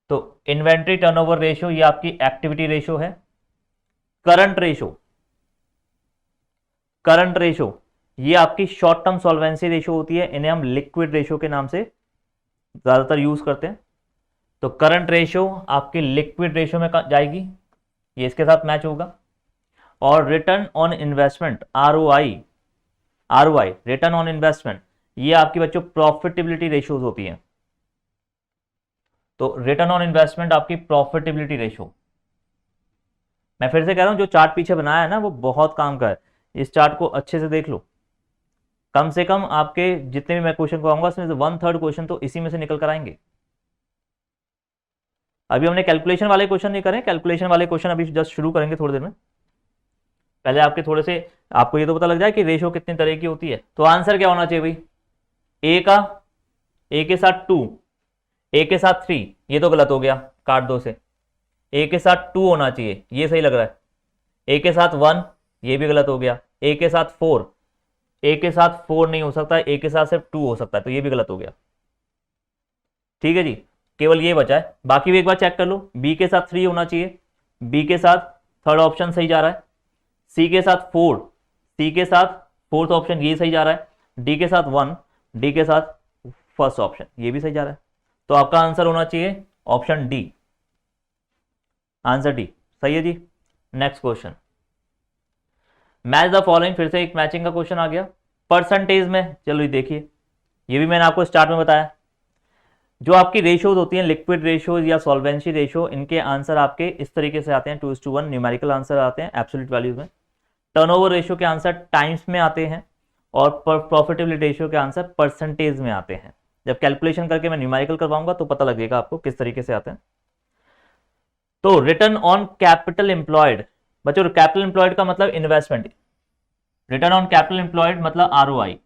तो इन्वेंट्री टर्नओवर रेशियो ये आपकी एक्टिविटी रेशियो है। करंट रेशियो ये आपकी शॉर्ट टर्म सॉल्वेंसी रेशियो होती है, इन्हें हम लिक्विड रेशियो के नाम से ज्यादातर यूज करते हैं। तो करंट रेशियो आपकी लिक्विड रेशियो में जाएगी, ये इसके साथ मैच होगा। और return on investment ROI return on investment ये आपकी बच्चों प्रॉफिटेबिलिटी रेशियोज होती हैं। तो रिटर्न ऑन इन्वेस्टमेंट आपकी प्रॉफिटेबिलिटी रेशियो। मैं फिर से कह रहा हूं जो चार्ट पीछे बनाया है ना वो बहुत काम का है, इस चार्ट को अच्छे से देख लो। कम से कम आपके जितने भी मैं क्वेश्चन कराऊंगा उसमें से 1/3 क्वेश्चन तो इसी में से निकल कर आएंगे। अभी हमने कैलकुलेशन वाले क्वेश्चन नहीं करें, कैलकुलेशन वाले क्वेश्चन अभी जस्ट शुरू करेंगे थोड़ी देर में। पहले आपके थोड़े से आपको ये तो पता लग जाए कि रेशियो कितने तरह की होती है। तो आंसर क्या होना चाहिए भाई? ए के साथ 2, ए के साथ 3, ये तो गलत हो गया, काट दो से। ए के साथ 2 होना चाहिए, ये सही लग रहा है। ए के साथ 1, ये भी गलत हो गया। ए के साथ 4, ए के साथ 4 नहीं हो सकता, ए के साथ सिर्फ 2 हो सकता है, तो ये भी गलत हो गया। ठीक है जी, केवल ये बचा है, बाकी भी एक बार चेक कर लो। बी के साथ 3 होना चाहिए, बी के साथ थर्ड ऑप्शन सही जा रहा है। सी के साथ 4, सी के साथ फोर्थ ऑप्शन ये सही जा रहा है। डी के साथ 1, डी के साथ फर्स्ट ऑप्शन ये भी सही जा रहा है। तो आपका आंसर होना चाहिए ऑप्शन डी, आंसर डी सही है जी। Next question, match the following, फिर से एक मैचिंग का क्वेश्चन आ गया परसेंटेज में। चलो ये देखिए, ये भी मैंने आपको स्टार्ट में बताया, जो आपकी रेशियोज होती हैं लिक्विड रेशियोज या सॉल्वेंसी रेशियो, इनके आंसर आपके इस तरीके से आते हैं 2:1 न्यूमेरिकल आंसर आते हैं एब्सोल्यूट वैल्यूज में। टर्नओवर रेशियो के आंसर टाइम्स में आते हैं और प्रॉफिटेबिलिटी रेशियो के आंसर परसेंटेज में आते हैं। जब कैलकुलेशन करके मैं न्यूमेरिकल करवाऊंगा तो पता लगेगा आपको किस तरीके से आते हैं। तो रिटर्न ऑन कैपिटल एम्प्लॉयड, बच्चों कैपिटल एम्प्लॉयड का मतलब investment, return on capital employed मतलब आरओआई।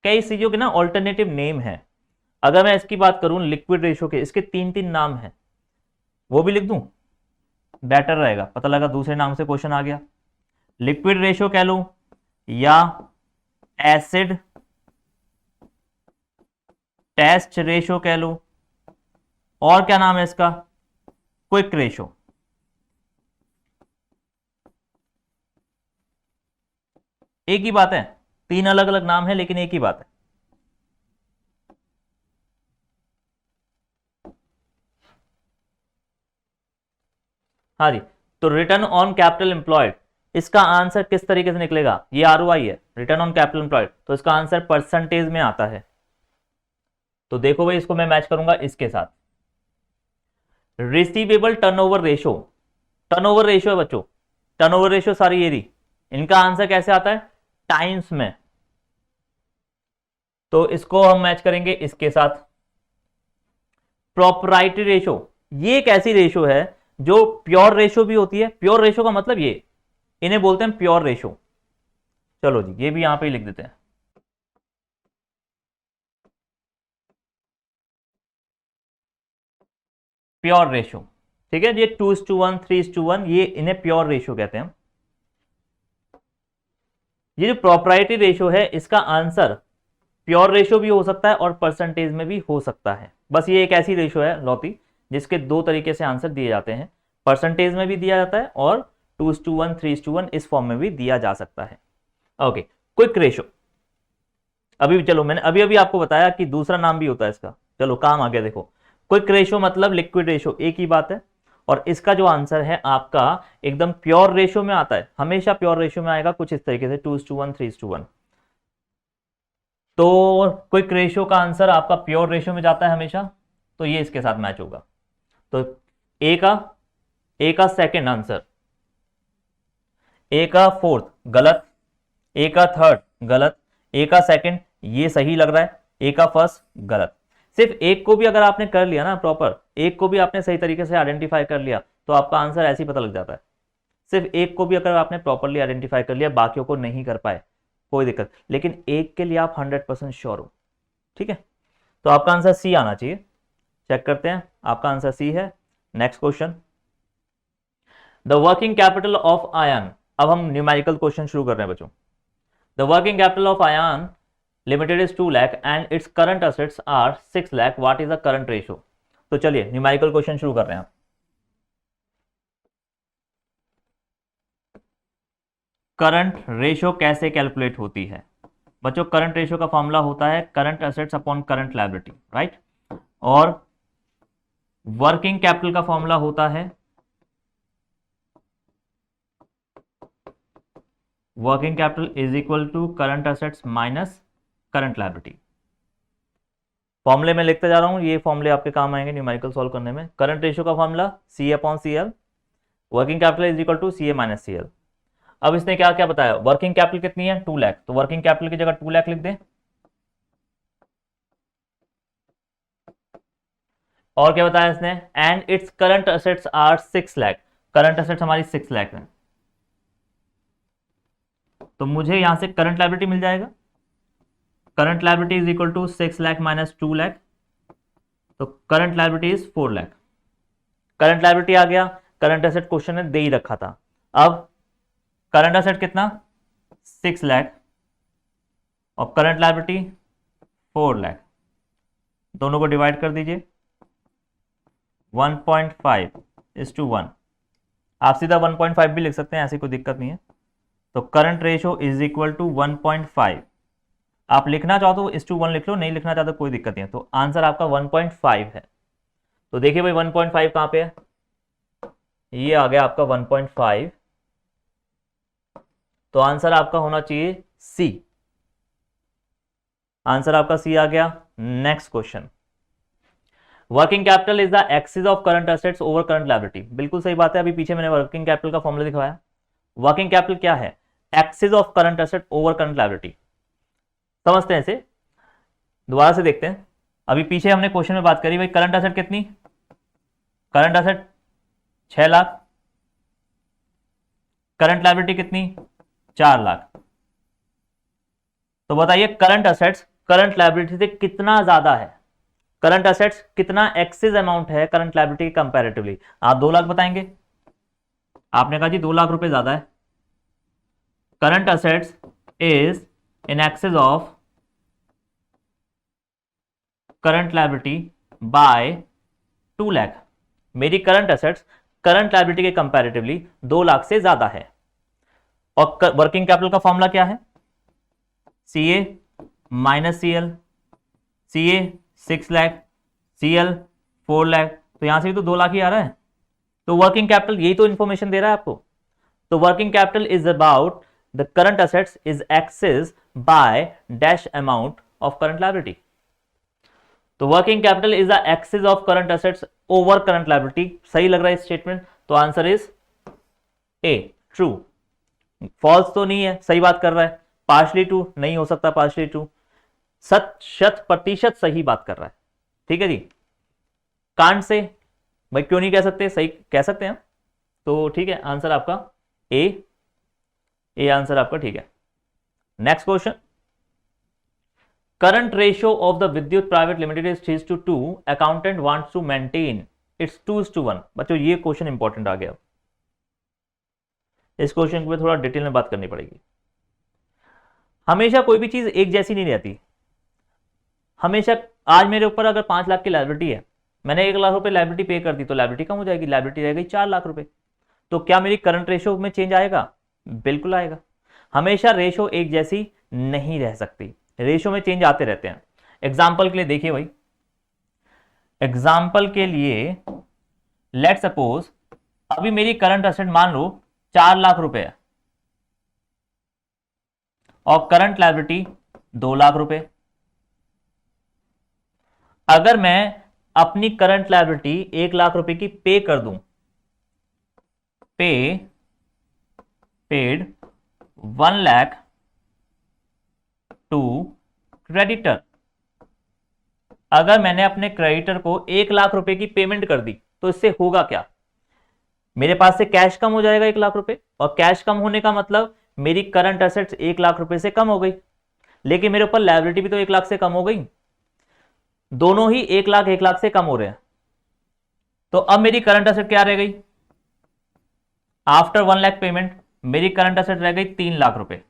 कई चीजों के ना ऑल्टरनेटिव नेम है। अगर मैं इसकी बात करूं लिक्विड रेशो के, इसके तीन तीन नाम हैं, वो भी लिख दूं, बेटर रहेगा, पता लगा दूसरे नाम से क्वेश्चन आ गया। लिक्विड रेशो कह लो या एसिड टेस्ट रेशो कह लो, और क्या नाम है इसका, क्विक रेशो। एक ही बात है, तीन अलग अलग नाम है लेकिन एक ही बात है। हाँ जी, तो रिटर्न ऑन कैपिटल एम्प्लॉयड, इसका आंसर किस तरीके से निकलेगा, ये आरओआई है, रिटर्न ऑन कैपिटल एम्प्लॉयड, तो इसका आंसर परसेंटेज में आता है। तो देखो भाई, इसको मैं मैच करूंगा इसके साथ। Receivable turnover ratio, turnover ratio है बच्चों, टर्नओवर रेशो सारी ये रही, इनका आंसर कैसे आता है, टाइम्स में। तो इसको हम मैच करेंगे इसके साथ। प्रोपराइटरी रेशो, ये एक ऐसी रेशो है जो प्योर रेशो भी होती है, प्योर रेशो का मतलब ये, इन्हें बोलते हैं प्योर रेशो। चलो जी, ये भी यहां पे लिख देते हैं। प्योर रेशो, ठीक है, ये 2:1 3:1, ये इन्हें प्योर रेशो कहते हैं। ये जो प्रोपराइटरी रेशो है, इसका आंसर प्योर रेशो भी हो सकता है और परसेंटेज में भी हो सकता है। बस ये एक ऐसी रेशो है लौती जिसके दो तरीके से आंसर दिए जाते हैं, परसेंटेज में भी दिया जाता है और 2:1 3:1 इस फॉर्म में भी दिया जा सकता है। ओके, क्विक रेशो, अभी चलो मैंने अभी अभी आपको बताया कि दूसरा नाम भी होता है इसका, चलो काम आ गया। देखो, क्विक रेशो मतलब लिक्विड रेशो, एक ही बात है। और इसका जो आंसर है आपका एकदम प्योर रेशो में आता है, हमेशा प्योर रेशो में आएगा, कुछ इस तरीके से 2:1 3:1। तो क्विक रेशो का आंसर आपका प्योर रेशो में जाता है हमेशा, तो ये इसके साथ मैच होगा। तो ए का सेकंड आंसर, ए का फोर्थ गलत, ए का थर्ड गलत, ए का सेकंड ये सही लग रहा है, ए का फर्स्ट गलत। सिर्फ एक को भी अगर आपने कर लिया ना प्रॉपर, एक को भी आपने सही तरीके से आइडेंटिफाई कर लिया तो आपका आंसर ऐसे ही पता लग जाता है। सिर्फ एक को भी अगर आपने प्रॉपरली आइडेंटिफाई कर लिया, बाकियों को नहीं कर पाए, कोई दिक्कत, लेकिन एक के लिए आप 100% श्योर हो, ठीक है। तो आपका आंसर सी आना चाहिए। चेक करते हैं, आपका आंसर सी है। Next question, the working capital of Ion. अब हम न्यूमेरिकल क्वेश्चन शुरू कर रहे हैं बच्चों। The working capital of Ion limited is 2 lakh and its current assets are 6 lakh, what is the current ratio. तो चलिए न्यूमेरिकल क्वेश्चन शुरू कर रहे हैं। करंट रेशो कैसे कैलकुलेट होती है बच्चों, करंट रेशो का फॉर्मूला होता है current assets upon current liability, right. और वर्किंग कैपिटल का फॉर्मूला होता है working capital is equal to current assets minus current liability. फॉर्मूले में लिखते जा रहा हूं, ये फॉर्मूले आपके काम आएंगे न्यूमेरिकल सॉल्व करने में। करंट रेशो का formula C upon C L, working capital is equal to C A minus C L. अब इसने क्या क्या बताया, वर्किंग कैपिटल कितनी है 2 लाख, तो वर्किंग कैपिटल की जगह 2 लाख लिख दें। और क्या बताया इसने, and its current assets are 6 lakh, current assets हमारी 6 लाख है। तो मुझे यहां से करंट लायबिलिटी मिल जाएगा, current liability is equal to 6 lakh minus 2 lakh, तो current liability is 4 lakh. Current liability आ गया, करंट एसेट क्वेश्चन ने दे ही रखा था। अब करंट एसेट कितना 6 लाख और करंट लायबिलिटी 4 लाख, दोनों को डिवाइड कर दीजिए 1.5:1। आप सीधा 1.5 भी लिख सकते हैं, ऐसी कोई दिक्कत नहीं है। तो current ratio is equal to 1.5। आप लिखना चाहो तो 1:1 लिख लो, नहीं लिखना चाहते कोई दिक्कत नहीं है। तो आंसर आपका 1.5 है। तो देखिए भाई 1.5 कहां पे है, ये आ गया आपका 1.5। तो आंसर आपका होना चाहिए सी, आंसर आपका सी आ गया। Next question, working capital is the axis of current assets over current liability. बिल्कुल सही बात है, अभी पीछे मैंने वर्किंग कैपिटल का फॉर्मूला दिखाया। वर्किंग कैपिटल क्या है, axis of current asset over current liability. समझते हैं इसे, दोबारा से देखते हैं। अभी पीछे हमने क्वेश्चन में बात करी भाई करंट एसेट कितनी, current asset 6 lakh, current liability कितनी, 4 लाख। तो बताइए करंट असेट्स करंट लायबिलिटी से कितना ज्यादा है, करंट असेट्स कितना एक्सेस अमाउंट है करंट लायबिलिटी कंपैरेटिवली। आप 2 लाख बताएंगे, आपने कहा जी 2 लाख रुपए ज्यादा है। Current assets is in excess of current liability by 2 lakh. मेरी करंट असेट्स करंट लायबिलिटी के कंपैरेटिवली 2 लाख से ज्यादा है। और वर्किंग कैपिटल का फॉर्मूला क्या है, सी A minus C L, C A 6 lakh, C L 4 lakh, तो यहां से भी तो 2 लाख ही आ रहा है। तो वर्किंग कैपिटल यही तो इंफॉर्मेशन दे रहा है आपको। तो working capital is about the current assets is excess by dash amount of current liability. तो working capital is the excess of current assets over current liability. सही लग रहा है स्टेटमेंट, तो answer is A true. False तो नहीं है, सही बात कर रहा है। पार्शली ट्रू नहीं हो सकता, पार्शली ट्रू, 100% सही बात कर रहा है। ठीक है जी, कांट से भाई क्यों नहीं कह सकते, सही कह सकते हैं। तो ठीक है, आंसर आपका ए आंसर आपका ठीक है। Next question, current ratio of the Vidyut private limited is 3:2, accountant wants to maintain its 2:1। बच्चों ये क्वेश्चन इंपॉर्टेंट आ गया, इस क्वेश्चन पे थोड़ा डिटेल में बात करनी पड़ेगी। हमेशा कोई भी चीज एक जैसी नहीं रहती। हमेशा आज मेरे ऊपर अगर 5 लाख की लायबिलिटी है, मैंने 1 लाख रुपए लायबिलिटी पे कर दी, तो लायबिलिटी कम हो जाएगी, लायबिलिटी रह गई 4 लाख रुपए। तो क्या मेरी करंट रेशियो में चेंज आएगा, बिल्कुल आएगा। हमेशा रेशियो एक जैसी नहीं रह सकती, रेशियो में चेंज आते रहते हैं। एग्जाम्पल के लिए देखिए भाई, एग्जाम्पल के लिए लेट सपोज अभी मेरी करंट असेट मान लो 4 लाख रुपए है और करंट लायबिलिटी 2 लाख रुपए। अगर मैं अपनी करंट लायबिलिटी 1 लाख रुपए की पे कर दूं, पेड 1 लाख टू क्रेडिटर, अगर मैंने अपने क्रेडिटर को 1 लाख रुपए की पेमेंट कर दी, तो इससे होगा क्या, मेरे पास से कैश कम हो जाएगा 1 लाख रुपए, और कैश कम होने का मतलब मेरी करंट असेट्स 1 लाख रुपए से कम हो गई, लेकिन मेरे ऊपर लायबिलिटी भी तो 1 लाख से कम हो गई। दोनों ही 1 लाख से कम हो रहे हैं। तो अब मेरी करंट असेट क्या रह गई, आफ्टर 1 लाख पेमेंट मेरी करंट असेट रह गई 3 लाख रुपए,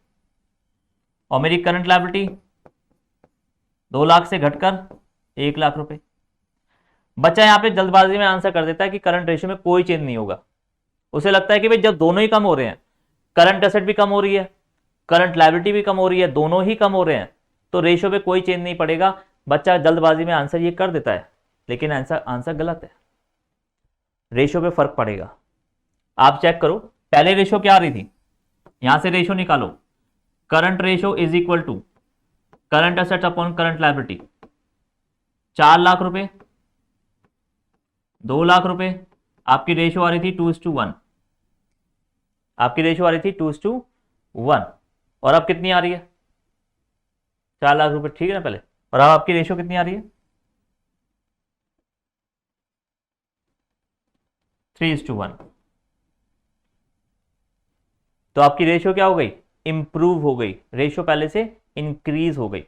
और मेरी करंट लायबिलिटी 2 लाख से घटकर 1 लाख रुपए। बच्चा यहां पे जल्दबाजी में आंसर कर देता है कि करंट रेशियो में कोई चेंज नहीं होगा। उसे लगता है कि भाई जब दोनों ही कम हो रहे हैं, करंट असेट भी कम हो रही है, करंट लायबिलिटी भी कम हो रही है, दोनों ही कम हो रहे हैं, तो रेशियो पे कोई चेंज नहीं पड़ेगा। बच्चा जल्दबाजी में आंसर ये कर देता है, लेकिन आंसर गलत है। रेशियो पे फर्क पड़ेगा। आप चेक करो, पहले रेशियो क्या आ रही थी, यहां से रेशियो निकालो, current ratio is equal to current assets upon current liability. 4 lakh रुपए 2 लाख रुपए, आपकी रेशियो आ रही थी 2:1, आपकी रेशियो आ रही थी 2:1, और अब कितनी आ रही है, 4 लाख रुपए, ठीक है ना पहले, और अब आपकी रेशियो कितनी आ रही है, 3:1। तो आपकी रेशियो क्या हो गई, इंप्रूव हो गई, रेशियो पहले से इंक्रीज हो गई।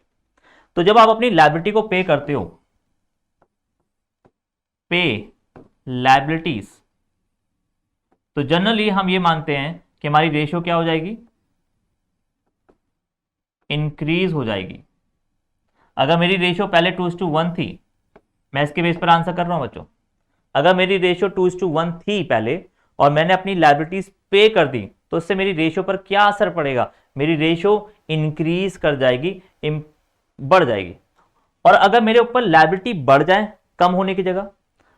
तो जब आप अपनी लायबिलिटी को पे करते हो, पे लायबिलिटीज, तो जनरली हम ये मानते हैं कि हमारी रेशियो क्या हो जाएगी, इंक्रीज हो जाएगी। अगर मेरी रेशियो पहले 2:1 थी, मैं इसके बेस पर आंसर कर रहा हूं बच्चों, अगर मेरी रेशियो 2:1 थी पहले और मैंने अपनी लायबिलिटीज पे कर दी, तो इससे मेरी रेशियो पर क्या असर पड़ेगा, मेरी रेशियो इंक्रीज कर जाएगी, बढ़ जाएगी। और अगर मेरे ऊपर लायबिलिटी बढ़ जाए कम होने की जगह,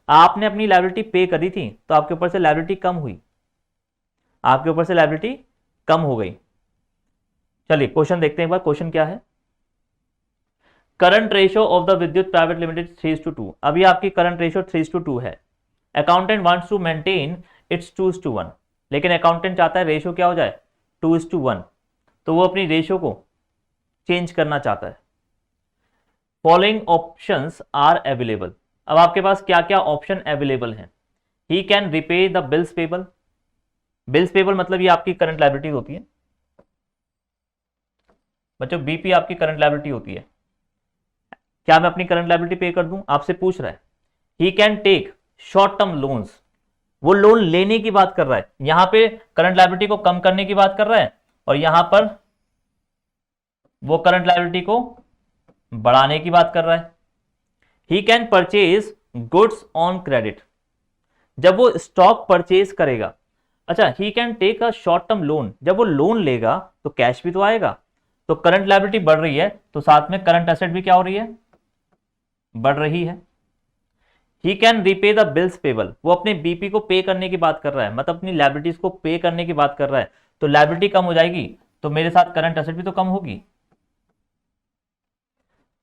आपने अपनी लायबिलिटी पे करी थी तो आपके ऊपर से लायबिलिटी कम हुई, आपके ऊपर से लायबिलिटी कम हो गई। चलिए क्वेश्चन देखते हैं एक बार, क्वेश्चन क्या है, current ratio of the Vidyut private limited 3:2। अभी आपकी करंट रेशियो 3:2 है, accountant wants to maintain its 2:1, लेकिन अकाउंटेंट चाहता है रेशियो क्या हो जाए 2:1, तो वो अपनी रेशियो को चेंज करना चाहता है। फॉलोइंग ऑप्शंस आर अवेलेबल, अब आपके पास क्या क्या ऑप्शन अवेलेबल हैं, he can repay the bills payable, bills payable मतलब ये आपकी करंट लायबिलिटीज होती है बच्चों, बीपी आपकी करंट लायबिलिटी होती है। क्या मैं अपनी करंट लायबिलिटी पे कर दूं? आपसे पूछ रहा है। He can take short term loans, वो लोन लेने की बात कर रहा है, यहां पे करंट लायबिलिटी को कम करने की बात कर रहा है, और यहां पर वो करंट लायबिलिटी को बढ़ाने की बात कर रहा है। He can purchase goods on credit, जब वो स्टॉक परचेज करेगा। अच्छा, he can take a short term loan, जब वो लोन लेगा तो कैश भी तो आएगा, तो करंट लायबिलिटी बढ़ रही है, तो साथ में करंट एसेट भी क्या हो रही है? बढ़ रही है। He can repay the bills payable, वो अपने बीपी को पे करने की बात कर रहा है, मतलब अपनी लायबिलिटीज को पे करने की बात कर रहा है, तो लायबिलिटी कम हो जाएगी, तो मेरे साथ करंट एसेट भी तो कम होगी।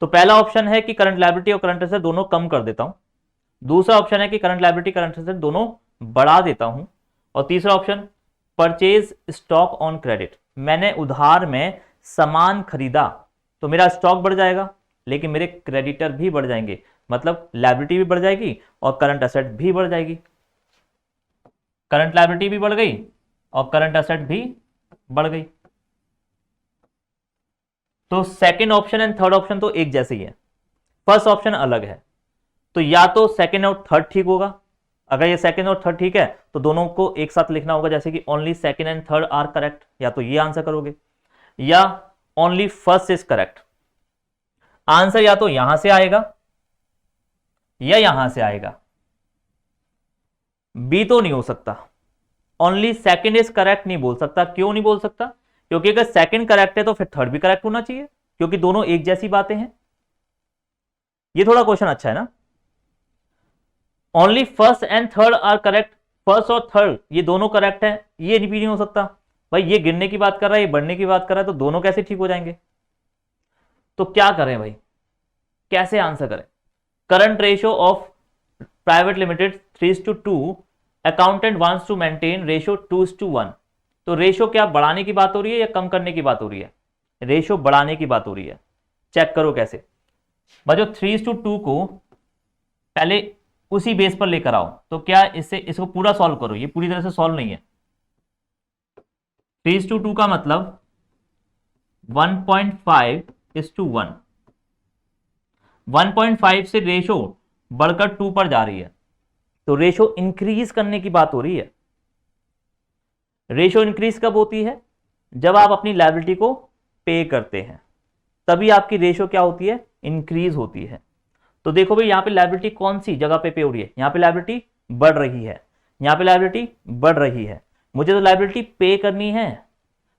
तो पहला ऑप्शन है कि करंट लायबिलिटी और करंट एसेट दोनों कम कर देता हूं, दूसरा ऑप्शन है कि करंट लायबिलिटी करंट एसेट दोनों बढ़ा देता हूं, और तीसरा option purchase stock on credit, मैंने उधार में सामान खरीदा तो मेरा स्टॉक बढ़ जाएगा, लेकिन मेरे क्रेडिटर भी बढ़ जाएंगे, मतलब लायबिलिटी भी बढ़ जाएगी और करंट एसेट भी बढ़ जाएगी। करंट लायबिलिटी भी बढ़ गई और करंट एसेट भी बढ़ गई। तो second option and third option तो एक जैसे ही है, फर्स्ट ऑप्शन अलग है, तो या तो सेकंड और थर्ड ठीक होगा। अगर ये सेकंड और थर्ड ठीक है तो दोनों को एक साथ लिखना होगा, जैसे कि only second and third are correct, या तो ये आंसर करोगे, या only first is correct. Answer या तो यहां से आएगा या यहां से आएगा, बी तो नहीं हो सकता। ओनली सेकंड इज करेक्ट नहीं बोल सकता, क्यों नहीं बोल सकता? क्योंकि अगर सेकंड करेक्ट है तो फिर थर्ड भी करेक्ट होना चाहिए, क्योंकि दोनों एक जैसी बातें हैं। ये थोड़ा क्वेश्चन अच्छा है ना। Only first and third are correct, first और थर्ड ये दोनों करेक्ट है, ये भी नहीं हो सकता। भाई ये गिनने की बात कर रहा है, ये बढ़ने की बात कर रहा है, तो दोनों कैसे ठीक हो जाएंगे? तो क्या करें भाई, कैसे आंसर करें? Current ratio of private limited 3:2, accountant wants to maintain ratio 2:1। तो रेशियो क्या बढ़ाने की बात हो रही है या कम करने की बात हो रही है? रेशियो बढ़ाने की बात हो रही है। चेक करो कैसे। बच्चों 3:2 को पहले उसी बेस पर लेकर आओ, तो क्या इसको पूरा सॉल्व करो, ये पूरी तरह से सॉल्व नहीं है। 3:2 का मतलब 1.5:1, 1.5 से रेशो बढ़कर 2 पर जा रही है, तो रेशो इंक्रीज करने की बात हो रही है। रेशो इंक्रीज कब होती है? जब आप अपनी लायबिलिटी को पे करते हैं, तभी आपकी रेशो क्या होती है? इंक्रीज होती है। तो देखो भाई यहां पे लायबिलिटी कौन सी जगह पे हो रही है? यहां पे लायबिलिटी बढ़ रही है, यहां पे लायबिलिटी बढ़ रही है। मुझे तो लायबिलिटी पे करनी है,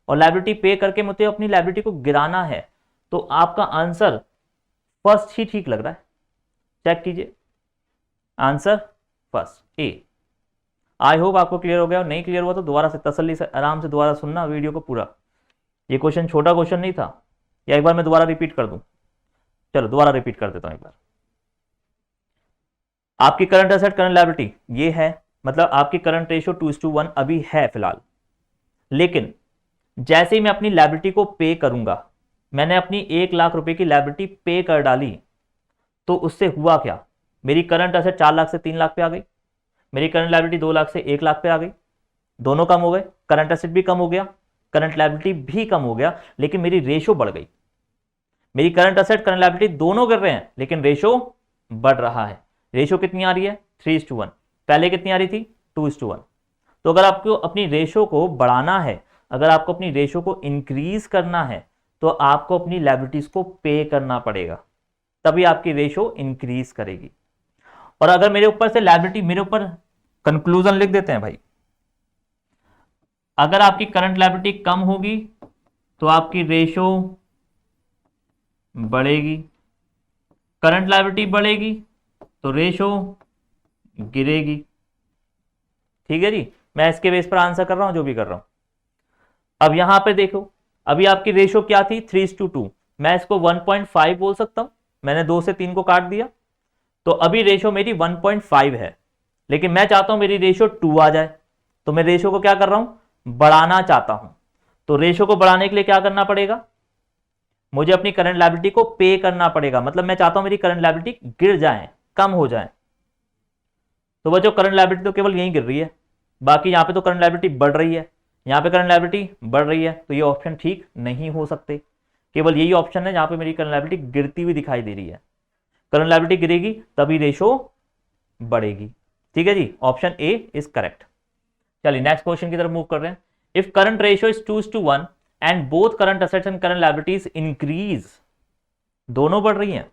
और लायबिलिटी पे करके मुझे अपनी लायबिलिटी को गिराना है, तो आपका आंसर फर्स्ट ही ठीक लग रहा है। चेक कीजिए, answer first A. I hope आपको क्लियर हो गया, और नहीं क्लियर हुआ तो दोबारा से तसल्ली से आराम से दोबारा सुनना वीडियो को पूरा। ये क्वेश्चन छोटा क्वेश्चन नहीं था, या एक बार मैं दोबारा रिपीट कर दूं? चलो दोबारा रिपीट कर देता हूं एक बार। आपकी करंट एसेट करंट लायबिलिटी ये है, मतलब आपकी करंट रेशियो 2:1 अभी है फिलहाल, लेकिन जैसे ही मैं अपनी लायबिलिटी को पे करूंगा, मैंने अपनी 1 लाख रुपए की लायबिलिटी पे कर डाली, तो उससे हुआ क्या? मेरी करंट एसेट 4 लाख से 3 लाख पे आ गई, मेरी करंट लायबिलिटी 2 लाख से 1 लाख पे आ गई, दोनों कम हो गए, करंट एसेट भी कम हो गया, करंट लायबिलिटी भी कम हो गया, लेकिन मेरी रेशो बढ़ गई। मेरी करंट एसेट करंट लायबिलिटी दोनों कर रहे हैं, लेकिन रेशो बढ़ रहा है। रेशो कितनी आ रही है? 3:1। पहले कितनी आ रही थी? 2:1। तो अगर आपको अपनी रेशो को बढ़ाना है, अगर आपको अपनी रेशो को इंक्रीज करना है, तो आपको अपनी लायबिलिटीज को पे करना पड़ेगा, तभी आपकी रेशो इंक्रीज करेगी। और अगर मेरे ऊपर से लायबिलिटी, मेरे ऊपर कंक्लूजन लिख देते हैं भाई, अगर आपकी करंट लायबिलिटी कम होगी तो आपकी रेशो बढ़ेगी, करंट लायबिलिटी बढ़ेगी तो रेशो गिरेगी। ठीक है जी, मैं इसके बेस पर आंसर कर रहा हूं जो भी कर रहा हूं। अब यहां पे देखो, अभी आपकी रेशो क्या थी? 3:2। मैं इसको 1.5 बोल सकता हूं, मैंने 2 से 3 को काट दिया, तो अभी रेशो मेरी 1.5 है, लेकिन मैं चाहता हूं मेरी रेशो 2 आ जाए, तो मैं रेशो को क्या कर रहा हूं? बढ़ाना चाहता हूं। तो रेशो को बढ़ाने के लिए क्या करना पड़ेगा? मुझे अपनी करंट लायबिलिटी को पे करना पड़ेगा, मतलब मैं चाहता हूं मेरी करंट लायबिलिटी गिर जाए, कम हो जाए। तो बच्चों करंट लायबिलिटी तो केवल यहीं गिर रही है, बाकी यहाँ पे तो करंट लायबिलिटी बढ़ रही है, यहाँ पे करंट लायबिलिटी बढ़ रही है, तो ये ऑप्शन ठीक नहीं हो सकते। केवल यही ऑप्शन है जहाँ पे मेरी करंट लायबिलिटी गिरती हुई दिखाई दे रही है। करंट लायबिलिटी गिरेगी तभी रेशो बढ़ेगी। ठीक है जी, ऑप्शन ए इज करेक्ट। चलिए नेक्स्ट क्वेश्चन की तरफ मूव कर रहे हैं। If current ratio is 2:1 and both current assets and current liabilities increase, दोनों बढ़ रही हैं,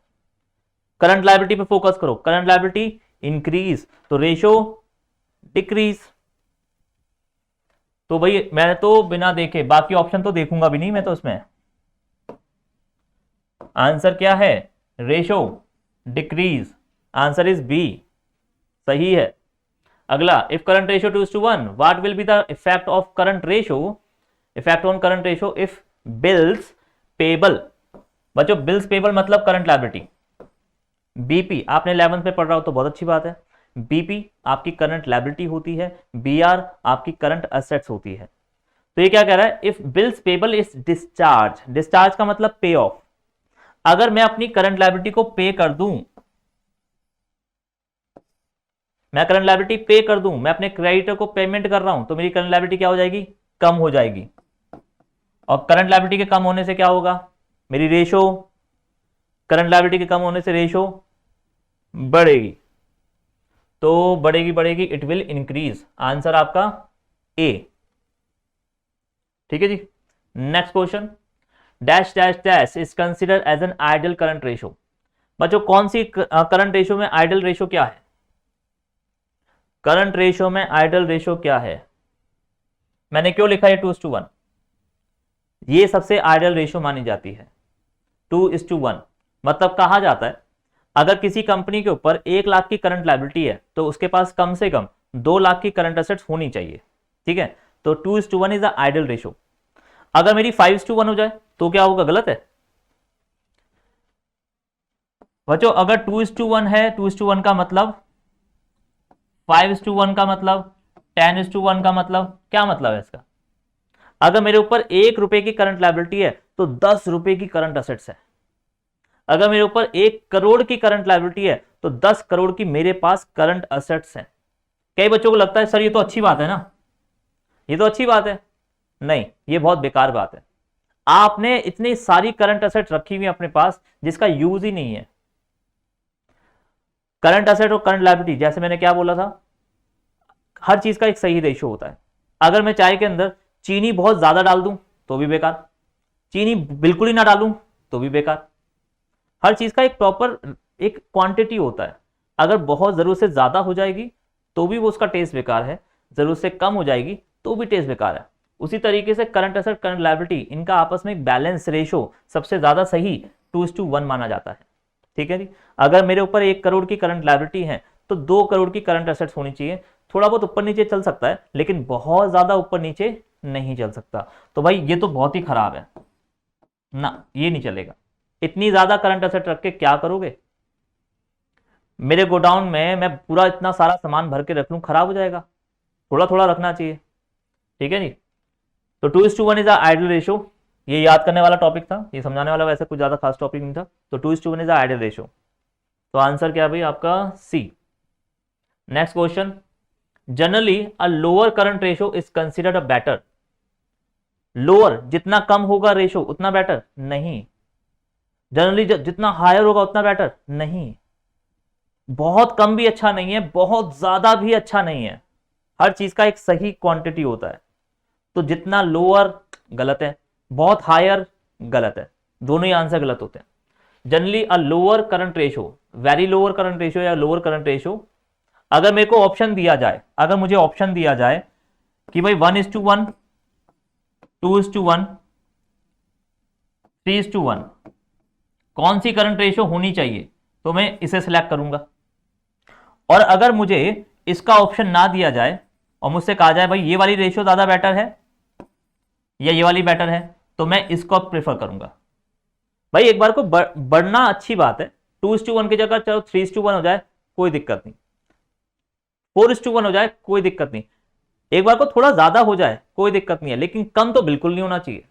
करंट लायबिलिटी पे फोकस करो, करंट लायबिलिटी इंक्रीज तो रेशो डिक्रीज। तो भाई मैं तो बिना देखे, बाकी ऑप्शन तो देखूंगा भी नहीं मैं तो इसमें, आंसर क्या है, ratio decrease, answer is B, सही है। अगला, if current ratio 2:1 what will be the effect of current ratio, effect on current ratio if bills payable. बच्चों बिल्स पेबल मतलब करंट लायबिलिटी, बीपी आपने 11th में पढ़ रहा हो तो बहुत अच्छी बात है। बीपी आपकी करंट लायबिलिटी होती है, बीआर आपकी करंट असेट्स होती है। तो ये क्या कह रहा है, if bills payable is discharge, discharge का मतलब पे ऑफ, अगर मैं अपनी करंट लायबिलिटी को पे कर दूं, मैं करंट लायबिलिटी पे कर दूं, मैं अपने क्रेडिटर को पेमेंट कर रहा हूं, तो मेरी करंट लायबिलिटी क्या हो जाएगी, कम हो जाएगी। और करंट लायबिलिटी के कम होने से क्या होगा, मेरी रेशो, करंट लायबिलिटी के कम होने से रेशो बढ़ेगी, तो बढ़ेगी बढ़ेगी, इट विल इंक्रीज, आंसर आपका ए। ठीक है जी। Next question, dash dash dash is consider as an ideal current ratio. बच्चों कौन सी करंट रेशो में आइडियल रेशो क्या है, करंट रेशो में आइडियल रेशो क्या है, मैंने क्यों लिखा है 2:1, ये सबसे आइडियल रेशो मानी जाती है 2:1। मतलब कहा जाता है अगर किसी कंपनी के ऊपर 1 लाख की करंट लायबिलिटी है तो उसके पास कम से कम 2 लाख की करंट एसेट्स होनी चाहिए। ठीक है, तो 2:1 इज द आइडियल रेशो। अगर मेरी 5:1 हो जाए तो क्या होगा, गलत है बच्चों। अगर 2:1 है, 2:1 का मतलब, 5:1 का मतलब, 10:1 का मतलब, क्या मतलब है इसका, अगर मेरे ऊपर 1 रुपए की करंट लायबिलिटी है तो 10 रुपए की करंट असेट्स है। अगर मेरे ऊपर 1 करोड़ की करंट लायबिलिटी है तो 10 करोड़ की मेरे पास करंट असेट्स हैं। कई बच्चों को लगता है सर ये तो अच्छी बात है ना, ये तो अच्छी बात है, नहीं ये बहुत बेकार बात है। आपने इतनी सारी करंट असेट्स रखी हुई अपने पास जिसका यूज ही नहीं है। करंट असेट और करंट लायबिलिटी, जैसे मैंने क्या बोला था, हर चीज का एक सही रेशियो होता है। अगर मैं चाय के अंदर चीनी बहुत ज्यादा डाल दूं तो भी बेकार, चीनी बिल्कुल ही ना डालूं तो भी बेकार। हर चीज का एक प्रॉपर एक क्वांटिटी होता है। अगर बहुत जरूरत से ज्यादा हो जाएगी तो भी वो उसका टेस्ट बेकार है, जरूरत से कम हो जाएगी तो भी टेस्ट बेकार है। उसी तरीके से करंट एसेट करंट लायबिलिटी, इनका आपस में एक बैलेंस रेशो सबसे ज्यादा सही 2:1 माना जाता है। ठीक है जी। अगर मेरे ऊपर 1 करोड़ की करंट लायबिलिटी है तो 2 करोड़ की करंट एसेट्स होनी चाहिए। थोड़ा बहुत ऊपर नीचे चल सकता है लेकिन बहुत ज्यादा ऊपर नीचे नहीं चल सकता। तो भाई ये तो बहुत ही खराब है ना, ये नहीं चलेगा। इतनी ज्यादा करंट एसेट रख के क्या करोगे, मेरे गोडाउन में मैं पूरा इतना सारा सामान भर के रख लूं, खराब हो जाएगा। थोड़ा थोड़ा रखना चाहिए। ठीक है जी। तो 2:1 इज द आइडियल रेशो, ये याद करने वाला टॉपिक था, ये समझाने वाला वैसे कुछ ज्यादा खास टॉपिक नहीं था। तो 2:1 इज द आइडियल रेशो, तो आंसर क्या है भाई आपका C. Next question, generally a lower current ratio is considered a better. Lower जितना कम होगा रेशो उतना बेटर नहीं, जनरली जितना हायर होगा उतना बेटर नहीं। बहुत कम भी अच्छा नहीं है, बहुत ज्यादा भी अच्छा नहीं है। हर चीज का एक सही क्वांटिटी होता है। तो जितना लोअर गलत है, बहुत हायर गलत है, दोनों ही आंसर गलत होते हैं। Generally a lower current ratio, very lower current ratio या लोअर करंट रेशो, अगर मेरे को ऑप्शन दिया जाए, अगर मुझे ऑप्शन दिया जाए कि भाई 1:1, 2:1, 3:1 कौन सी करंट रेशो होनी चाहिए, तो मैं इसे सिलेक्ट करूंगा। और अगर मुझे इसका ऑप्शन ना दिया जाए और मुझसे कहा जाए भाई ये वाली रेशो ज्यादा बेटर है या ये वाली बेटर है, तो मैं इसको प्रेफर करूंगा। भाई एक बार को बढ़ना अच्छी बात है, 2:1 की जगह चलो 3:1 हो जाए कोई दिक्कत नहीं, 4:1 हो जाए कोई दिक्कत नहीं, एक बार को थोड़ा ज्यादा हो जाए कोई दिक्कत नहीं है, लेकिन कम तो बिल्कुल नहीं होना चाहिए,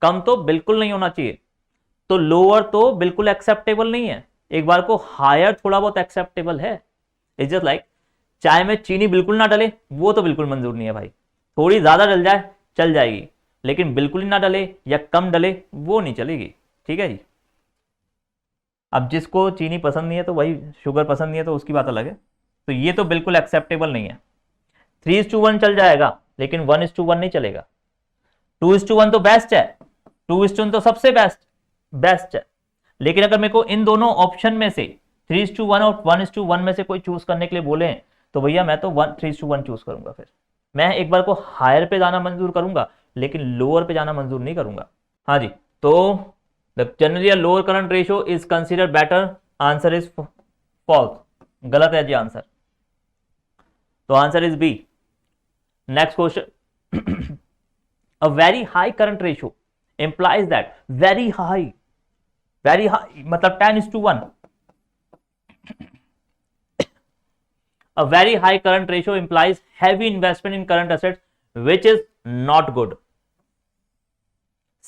कम तो बिल्कुल नहीं होना चाहिए। तो लोअर तो बिल्कुल एक्सेप्टेबल नहीं है, एक बार को हायर थोड़ा बहुत एक्सेप्टेबल है। इट्स जस्ट लाइक चाय में चीनी बिल्कुल ना डले वो तो बिल्कुल मंजूर नहीं है भाई। थोड़ी ज्यादा डल जाए चल जाएगी, लेकिन बिल्कुल ही ना डले या कम डले वो नहीं चलेगी। ठीक है जी। अब जिसको चीनी पसंद नहीं है तो वही, शुगर पसंद नहीं है तो उसकी बात अलग है। तो ये तो बिल्कुल एक्सेप्टेबल नहीं है। 3:1 चल जाएगा लेकिन 1:1 नहीं चलेगा। 2:1 तो बेस्ट है, 2:1 तो सबसे बेस्ट बेस्ट है। लेकिन अगर मेरे को इन दोनों ऑप्शन में से 3:1 और 1:1 में से कोई चूज करने के लिए बोले तो भैया मैं तो 3:1 चूज करूंगा। फिर मैं एक बार को हायर पे जाना मंजूर करूंगा लेकिन लोअर पे जाना मंजूर नहीं करूंगा। हाँ जी, तो the generally lower current ratio is consider better, answer is false. गलत है जी आंसर, तो answer is B. Next question, a very high current ratio implies that very high मतलब 10:1, a very high current ratio implies heavy investment in current assets which is not good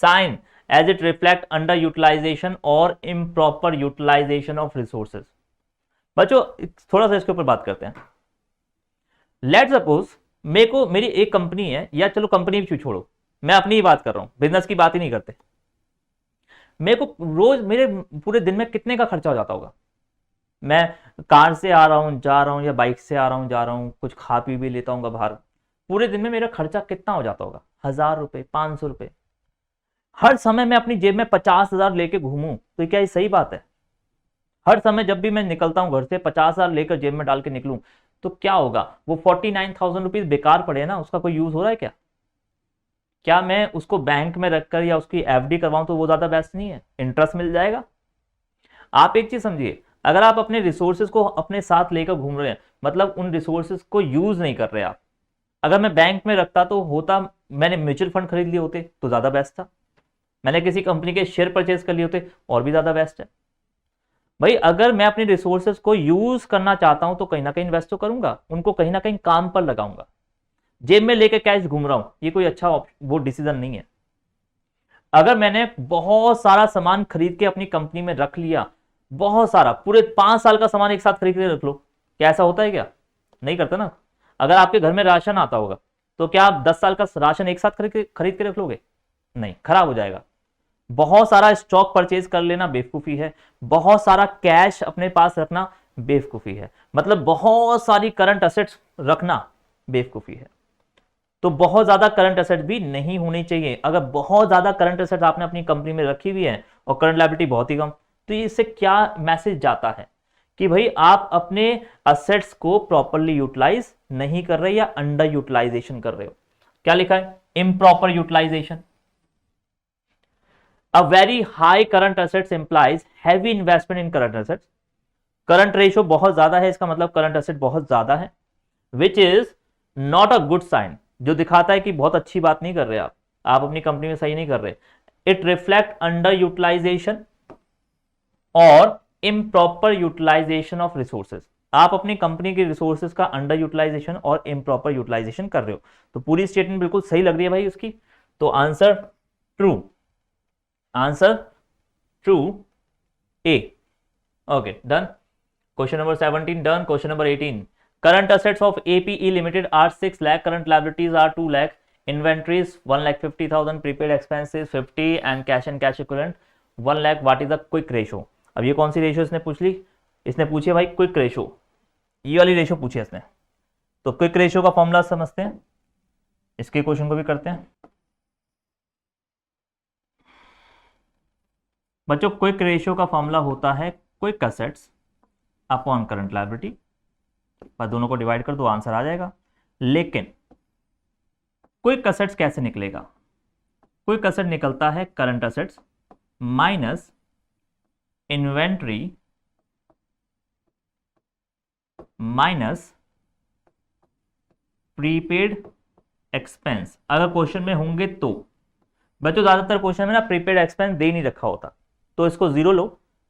sign as it reflect underutilization or improper utilization of resources। बच्चों थोड़ा सा इसके ऊपर बात करते हैं। Let suppose मेरी एक कंपनी है, या चलो कंपनी भी छोड़ो, मैं अपनी ही बात कर रहा हूं, बिजनेस की बात ही नहीं करते। मेरे को रोज मेरे पूरे दिन में कितने का खर्चा हो जाता होगा। मैं कार से आ रहा हूं जा रहा हूं या बाइक से आ रहा हूं जा रहा हूं, कुछ खा पी भी लेता हूँ बाहर, पूरे दिन में मेरा खर्चा कितना हो जाता होगा, 1000 रुपए 500 रुपए। हर समय मैं अपनी जेब में 50,000 लेके घूमूं तो क्या ये सही बात है? हर समय जब भी मैं निकलता हूं घर से 50,000 लेकर जेब में डाल के निकलूं तो क्या होगा? वो 49,000 रुपीज बेकार पड़े ना, उसका कोई यूज हो रहा है क्या? क्या मैं उसको बैंक में रखकर या उसकी एफडी करवाऊं तो वो ज्यादा बेस्ट नहीं है? इंटरेस्ट मिल जाएगा। आप एक चीज समझिए, अगर आप अपने रिसोर्सेज को अपने साथ लेकर घूम रहे हैं मतलब उन रिसोर्सेज को यूज नहीं कर रहे आप। अगर मैं बैंक में रखता तो होता, मैंने म्यूचुअल फंड खरीद लिए होते तो ज्यादा बेस्ट था, मैंने किसी कंपनी के शेयर परचेज कर लिए होते और भी ज्यादा बेस्ट है। भाई अगर मैं अपने रिसोर्सेज को यूज करना चाहता हूं तो कहीं ना कहीं इन्वेस्ट तो करूंगा, उनको कहीं ना कहीं काम पर लगाऊंगा। जेब में लेके कैश घूम रहा हूं ये कोई अच्छा वो डिसीजन नहीं है। अगर मैंने बहुत सारा सामान खरीद के अपनी कंपनी में रख लिया, बहुत सारा, पूरे 5 साल का सामान एक साथ खरीद के रख लो, क्या ऐसा होता है क्या? नहीं करता ना। अगर आपके घर में राशन आता होगा तो क्या आप 10 साल का राशन एक साथ खरीद के रख लोगे? नहीं, खराब हो जाएगा। बहुत सारा स्टॉक परचेज कर लेना बेवकूफी है, बहुत सारा कैश अपने पास रखना बेवकूफी है, मतलब बहुत सारी करंट असेट्स रखना बेवकूफी है। तो बहुत ज्यादा करंट असेट भी नहीं होनी चाहिए। अगर बहुत ज्यादा करंट असेट आपने अपनी कंपनी में रखी हुई है और करंट लायबिलिटी बहुत ही कम, तो इससे क्या मैसेज जाता है कि भाई आप अपने असेट्स को प्रॉपरली यूटिलाइज नहीं कर रहे या अंडर यूटिलाइजेशन कर रहे हो। क्या लिखा है? Improper utilization. A very high current assets implies heavy investment in current assets। Current ratio बहुत ज्यादा है, इसका मतलब करंट असेट बहुत ज्यादा है, which is not a good sign, जो दिखाता है कि बहुत अच्छी बात नहीं कर रहे आप अपनी कंपनी में सही नहीं कर रहे। इट रिफ्लेक्ट अंडर यूटिलाइजेशन और इम्प्रॉपर यूटिलाइजेशन ऑफ रिसोर्सेज। आप अपनी कंपनी के रिसोर्सेज का अंडर यूटिलाइजेशन और इम्प्रॉपर यूटिलाइजेशन कर रहे हो। तो पूरी स्टेटमेंट बिल्कुल सही लग रही है भाई उसकी, तो answer true, answer true A. Okay done. Question number 17 done. Question number 18, current assets of APE Limited are 6 lakh, current liabilities are 2 lakh, inventories 1,50,000, prepaid expenses 50 and cash equivalent 1 lakh। what is the quick ratio? अब ये कौन सी ratio इसने पूछ ली? इसने पूछी है भाई क्विक रेशियो, ये वाली रेशियो पूछी है इसने। तो क्विक रेशियो का फॉर्मूला समझते हैं, इसके क्वेश्चन को भी करते हैं बच्चों। क्विक रेशियो का फॉर्मूला होता है quick assets upon current liability, पर दोनों को डिवाइड कर दो आंसर आ जाएगा। लेकिन क्विक असेट्स कैसे निकलेगा? क्विक असेट निकलता है current assets minus inventory minus prepaid expense. अगर क्वेश्चन में होंगे तो बच्चों, ज्यादातर क्वेश्चन में ना प्रीपेड एक्सपेंस दे नहीं रखा होता तो इसको जीरो लो।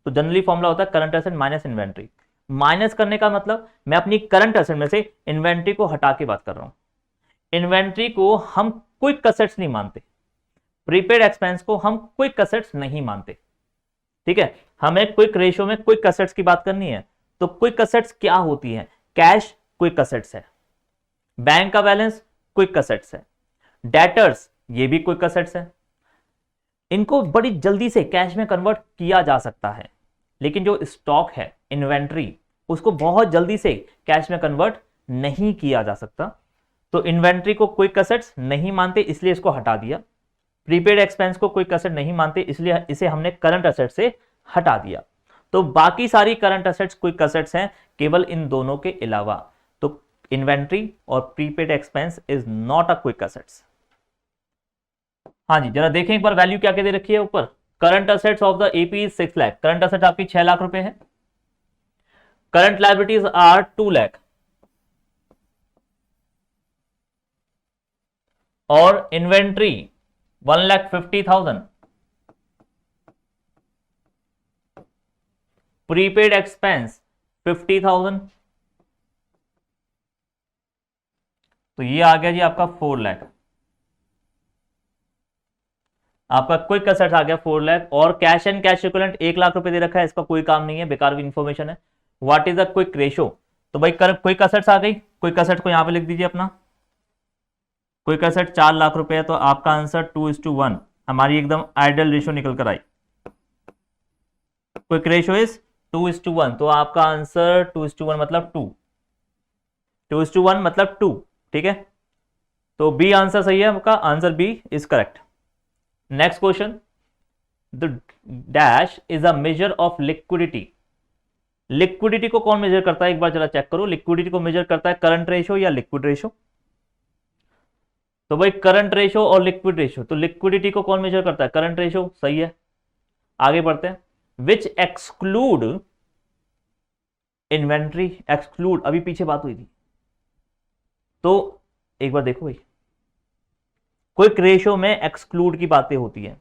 तो जनरली फॉर्मूला होता है current asset minus inventory. Minus करने का मतलब मैं अपनी करंट असेट में से इन्वेंट्री को हटा के बात कर रहा हूं। इन्वेंट्री को हम क्विक असेट्स नहीं मानते, प्रीपेड एक्सपेंस को हम क्विक असेट्स नहीं मानते। ठीक है, हमें क्विक रेशियो में क्विक असेट्स की बात करनी है। तो क्विक असेट्स क्या होती है? कैश क्विक असेट्स है। बैंक का बैलेंस क्विक असेट्स है। डेटर्स ये भी क्विक असेट्स है। इनको बड़ी जल्दी से कैश में कन्वर्ट किया जा सकता है, लेकिन जो स्टॉक है, इन्वेंट्री, उसको बहुत जल्दी से कैश में कन्वर्ट नहीं किया जा सकता। तो इन्वेंट्री को क्विक असेट्स नहीं मानते, इसलिए इसको हटा दिया। प्रीपेड एक्सपेंस को क्विक असेट नहीं मानते, इसलिए इसे हमने करंट असेट से हटा दिया। तो बाकी सारी करंट असेट्स क्विक असेट्स हैं, केवल इन दोनों के अलावा। तो इन्वेंट्री और prepaid expense is not a quick assets. हाँ जी, जरा देखें एक बार वैल्यू क्या क्या दे रखी है ऊपर। Current assets of the AP is 6 lakh. Current asset आपकी 6 लाख रुपए है। करंट लायबिलिटीज आर 2 लाख और इन्वेंट्री 1,50,000। Prepaid expense 50,000। तो ये आ गया जी आपका 4 लाख। आपका क्विक असेट्स आ गया 4 लाख और cash and cash equivalent 1 lakh रुपए दे रखा है। इसका कोई काम नहीं है, बेकार की इंफॉर्मेशन है। What is the quick ratio? तो भाई क्विक असेट्स आ गई। क्विक असेट्स को यहां पे लिख दीजिए अपना। क्विक असेट 4 लाख रुपए है, तो आपका आंसर 2:1 हमारी एकदम आइडियल रेशो निकल कर आई। क्विक रेशो इज 2:1, तो आपका आंसर 2:1 मतलब 2, 2:1 मतलब 2। ठीक है, तो बी आंसर सही है आपका। Answer B is correct. Next question, the dash is a measure of liquidity. Liquidity को कौन मेजर करता है, एक बार जरा चेक करो। लिक्विडिटी को मेजर करता है करंट रेशो या लिक्विड रेशो? तो भाई करंट रेशो और लिक्विड रेशो। तो लिक्विडिटी को कौन मेजर करता है? करंट रेशो, सही है। आगे बढ़ते हैं। विच एक्सक्लूड इन्वेंट्री। एक्सक्लूड, अभी पीछे बात हुई थी, तो एक बार देखो भाई, क्विक रेशो में एक्सक्लूड की बातें होती है।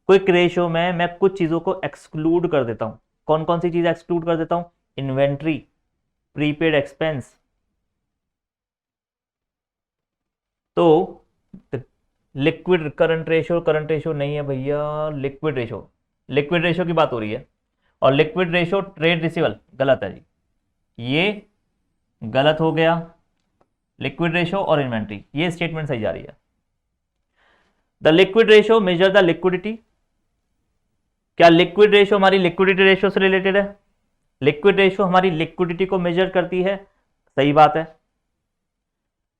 क्विक रेशो में मैं कुछ चीजों को एक्सक्लूड कर देता हूं। कौन कौन सी चीज एक्सक्लूड कर देता हूं? Inventory, prepaid expense. तो लिक्विड करंट रेशो नहीं है भैया, लिक्विड रेशो, लिक्विड रेशो की बात हो रही है। और लिक्विड रेशो ट्रेड रिसीवल गलत है जी, ये गलत हो गया। लिक्विड रेशो और इन्वेंट्री, ये स्टेटमेंट सही जा रही है। The liquid ratio measure the liquidity. क्या लिक्विड रेशो हमारी लिक्विडिटी रेशो से रिलेटेड है? लिक्विड रेशो हमारी लिक्विडिटी को मेजर करती है, सही बात है।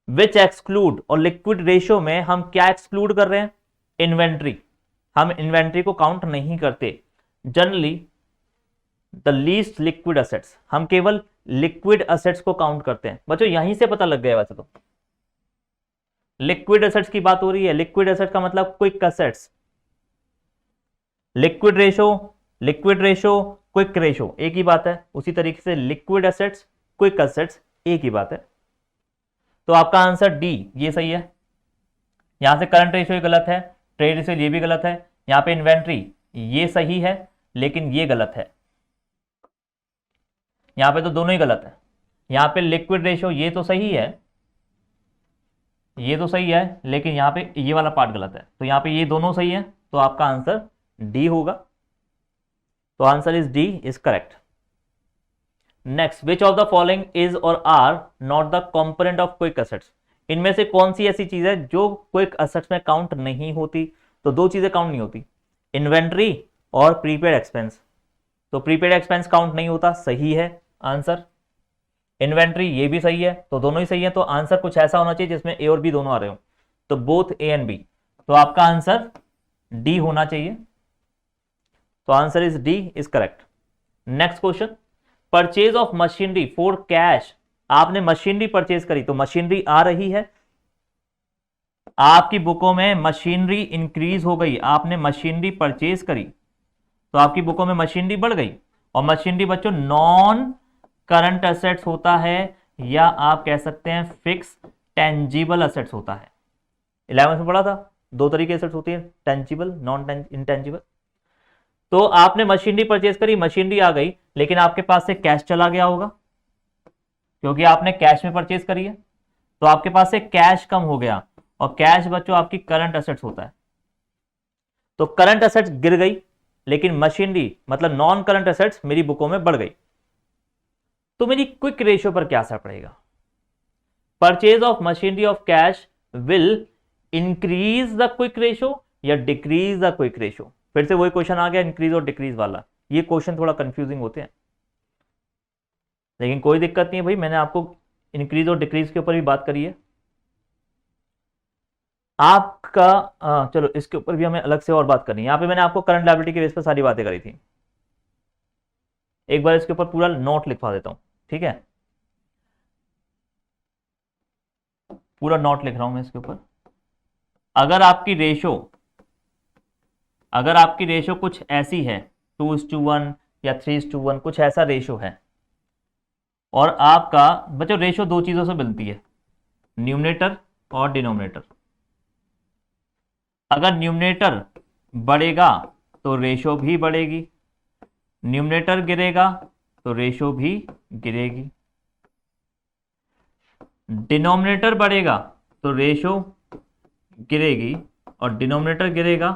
विच एक्सक्लूड, और लिक्विड रेशो में हम क्या एक्सक्लूड कर रहे हैं? इन्वेंट्री। हम इन्वेंट्री को काउंट नहीं करते। Generally the least liquid assets, हम केवल लिक्विड असेट्स को काउंट करते हैं। बच्चों यहीं से पता लग गया वैसे तो, लिक्विड एसेट्स की बात हो रही है। लिक्विड एसेट का मतलब quick assets. Liquid ratio quick ratio एक ही बात है। उसी तरीके से लिक्विड एसेट्स क्विक एसेट्स एक ही बात है। तो आपका आंसर डी ये सही है। यहां से करंट रेशो गलत है, ट्रेड रेशो ये भी गलत है, यहां पे इन्वेंट्री ये सही है लेकिन ये गलत है। यहां पे तो दोनों ही गलत है। यहां पे लिक्विड रेशो ये तो सही है, ये तो सही है, लेकिन यहां पे ये वाला पार्ट गलत है। तो यहां पे ये दोनों सही है, तो आपका आंसर डी होगा। तो answer is D is correct. Next, which of the following is और are not the component of quick assets. इनमें से कौन सी ऐसी चीज है जो क्विक असेट्स में काउंट नहीं होती? तो दो चीजें काउंट नहीं होती, इन्वेंट्री और प्रीपेड एक्सपेंस। तो प्रीपेड एक्सपेंस काउंट नहीं होता, सही है आंसर। इन्वेंट्री ये भी सही है, तो दोनों ही सही है। तो आंसर कुछ ऐसा होना चाहिए जिसमें ए और बी दोनों आ रहे हो, तो बोथ ए एंड बी। तो आपका आंसर डी होना चाहिए। तो answer is D is correct. Next question, purchase of machinery for cash. आपने मशीनरी परचेज करी, तो मशीनरी आ रही है आपकी बुकों में। मशीनरी इंक्रीज हो गई, आपने मशीनरी परचेज करी तो आपकी बुकों में मशीनरी बढ़ गई। और मशीनरी बच्चों नॉन करंट एसेट्स होता है, या आप कह सकते हैं फिक्स टेंजिबल एसेट्स होता है। 11th में पढ़ा था, दो तरीके एसेट्स होती है, टेंजिबल नॉन इंटेंजिबल। तो आपने मशीनरी परचेज करी, मशीनरी आ गई, लेकिन आपके पास से कैश चला गया होगा क्योंकि आपने कैश में परचेज करी है, तो आपके पास से कैश कम हो गया। और कैश बच्चों आपकी करंट एसेट्स होता है, तो करंट एसेट्स गिर गई, लेकिन मशीनरी मतलब नॉन करंट एसेट्स मेरी बुकों में बढ़ गई। तो मेरी क्विक रेशियो पर क्या असर पड़ेगा? Purchase of machinery of cash will increase the quick ratio या डिक्रीज द क्विक रेशो। फिर से वही क्वेश्चन आ गया, इंक्रीज और डिक्रीज वाला। ये क्वेश्चन थोड़ा कंफ्यूजिंग होते हैं, लेकिन कोई दिक्कत नहीं है भाई, मैंने आपको इंक्रीज और डिक्रीज के ऊपर भी बात करी है आपका। चलो इसके ऊपर भी हमें अलग से और बात करनी है। यहाँ पे मैंने आपको करंट लायबिलिटी के बेस पर सारी बातें करी थी। एक बार इसके ऊपर पूरा नोट लिखवा देता हूं, ठीक है, पूरा नोट लिख रहा हूं मैं इसके ऊपर। अगर आपकी रेशो कुछ ऐसी है 2:1 या 3:1, कुछ ऐसा रेशो है, और आपका बच्चों रेशो दो चीजों से बनती है, न्यूमरेटर और डिनोमिनेटर। अगर न्यूमरेटर बढ़ेगा तो रेशो भी बढ़ेगी, न्यूमरेटर गिरेगा तो रेशो भी गिरेगी। डिनोमिनेटर बढ़ेगा तो रेशो गिरेगी और डिनोमिनेटर गिरेगा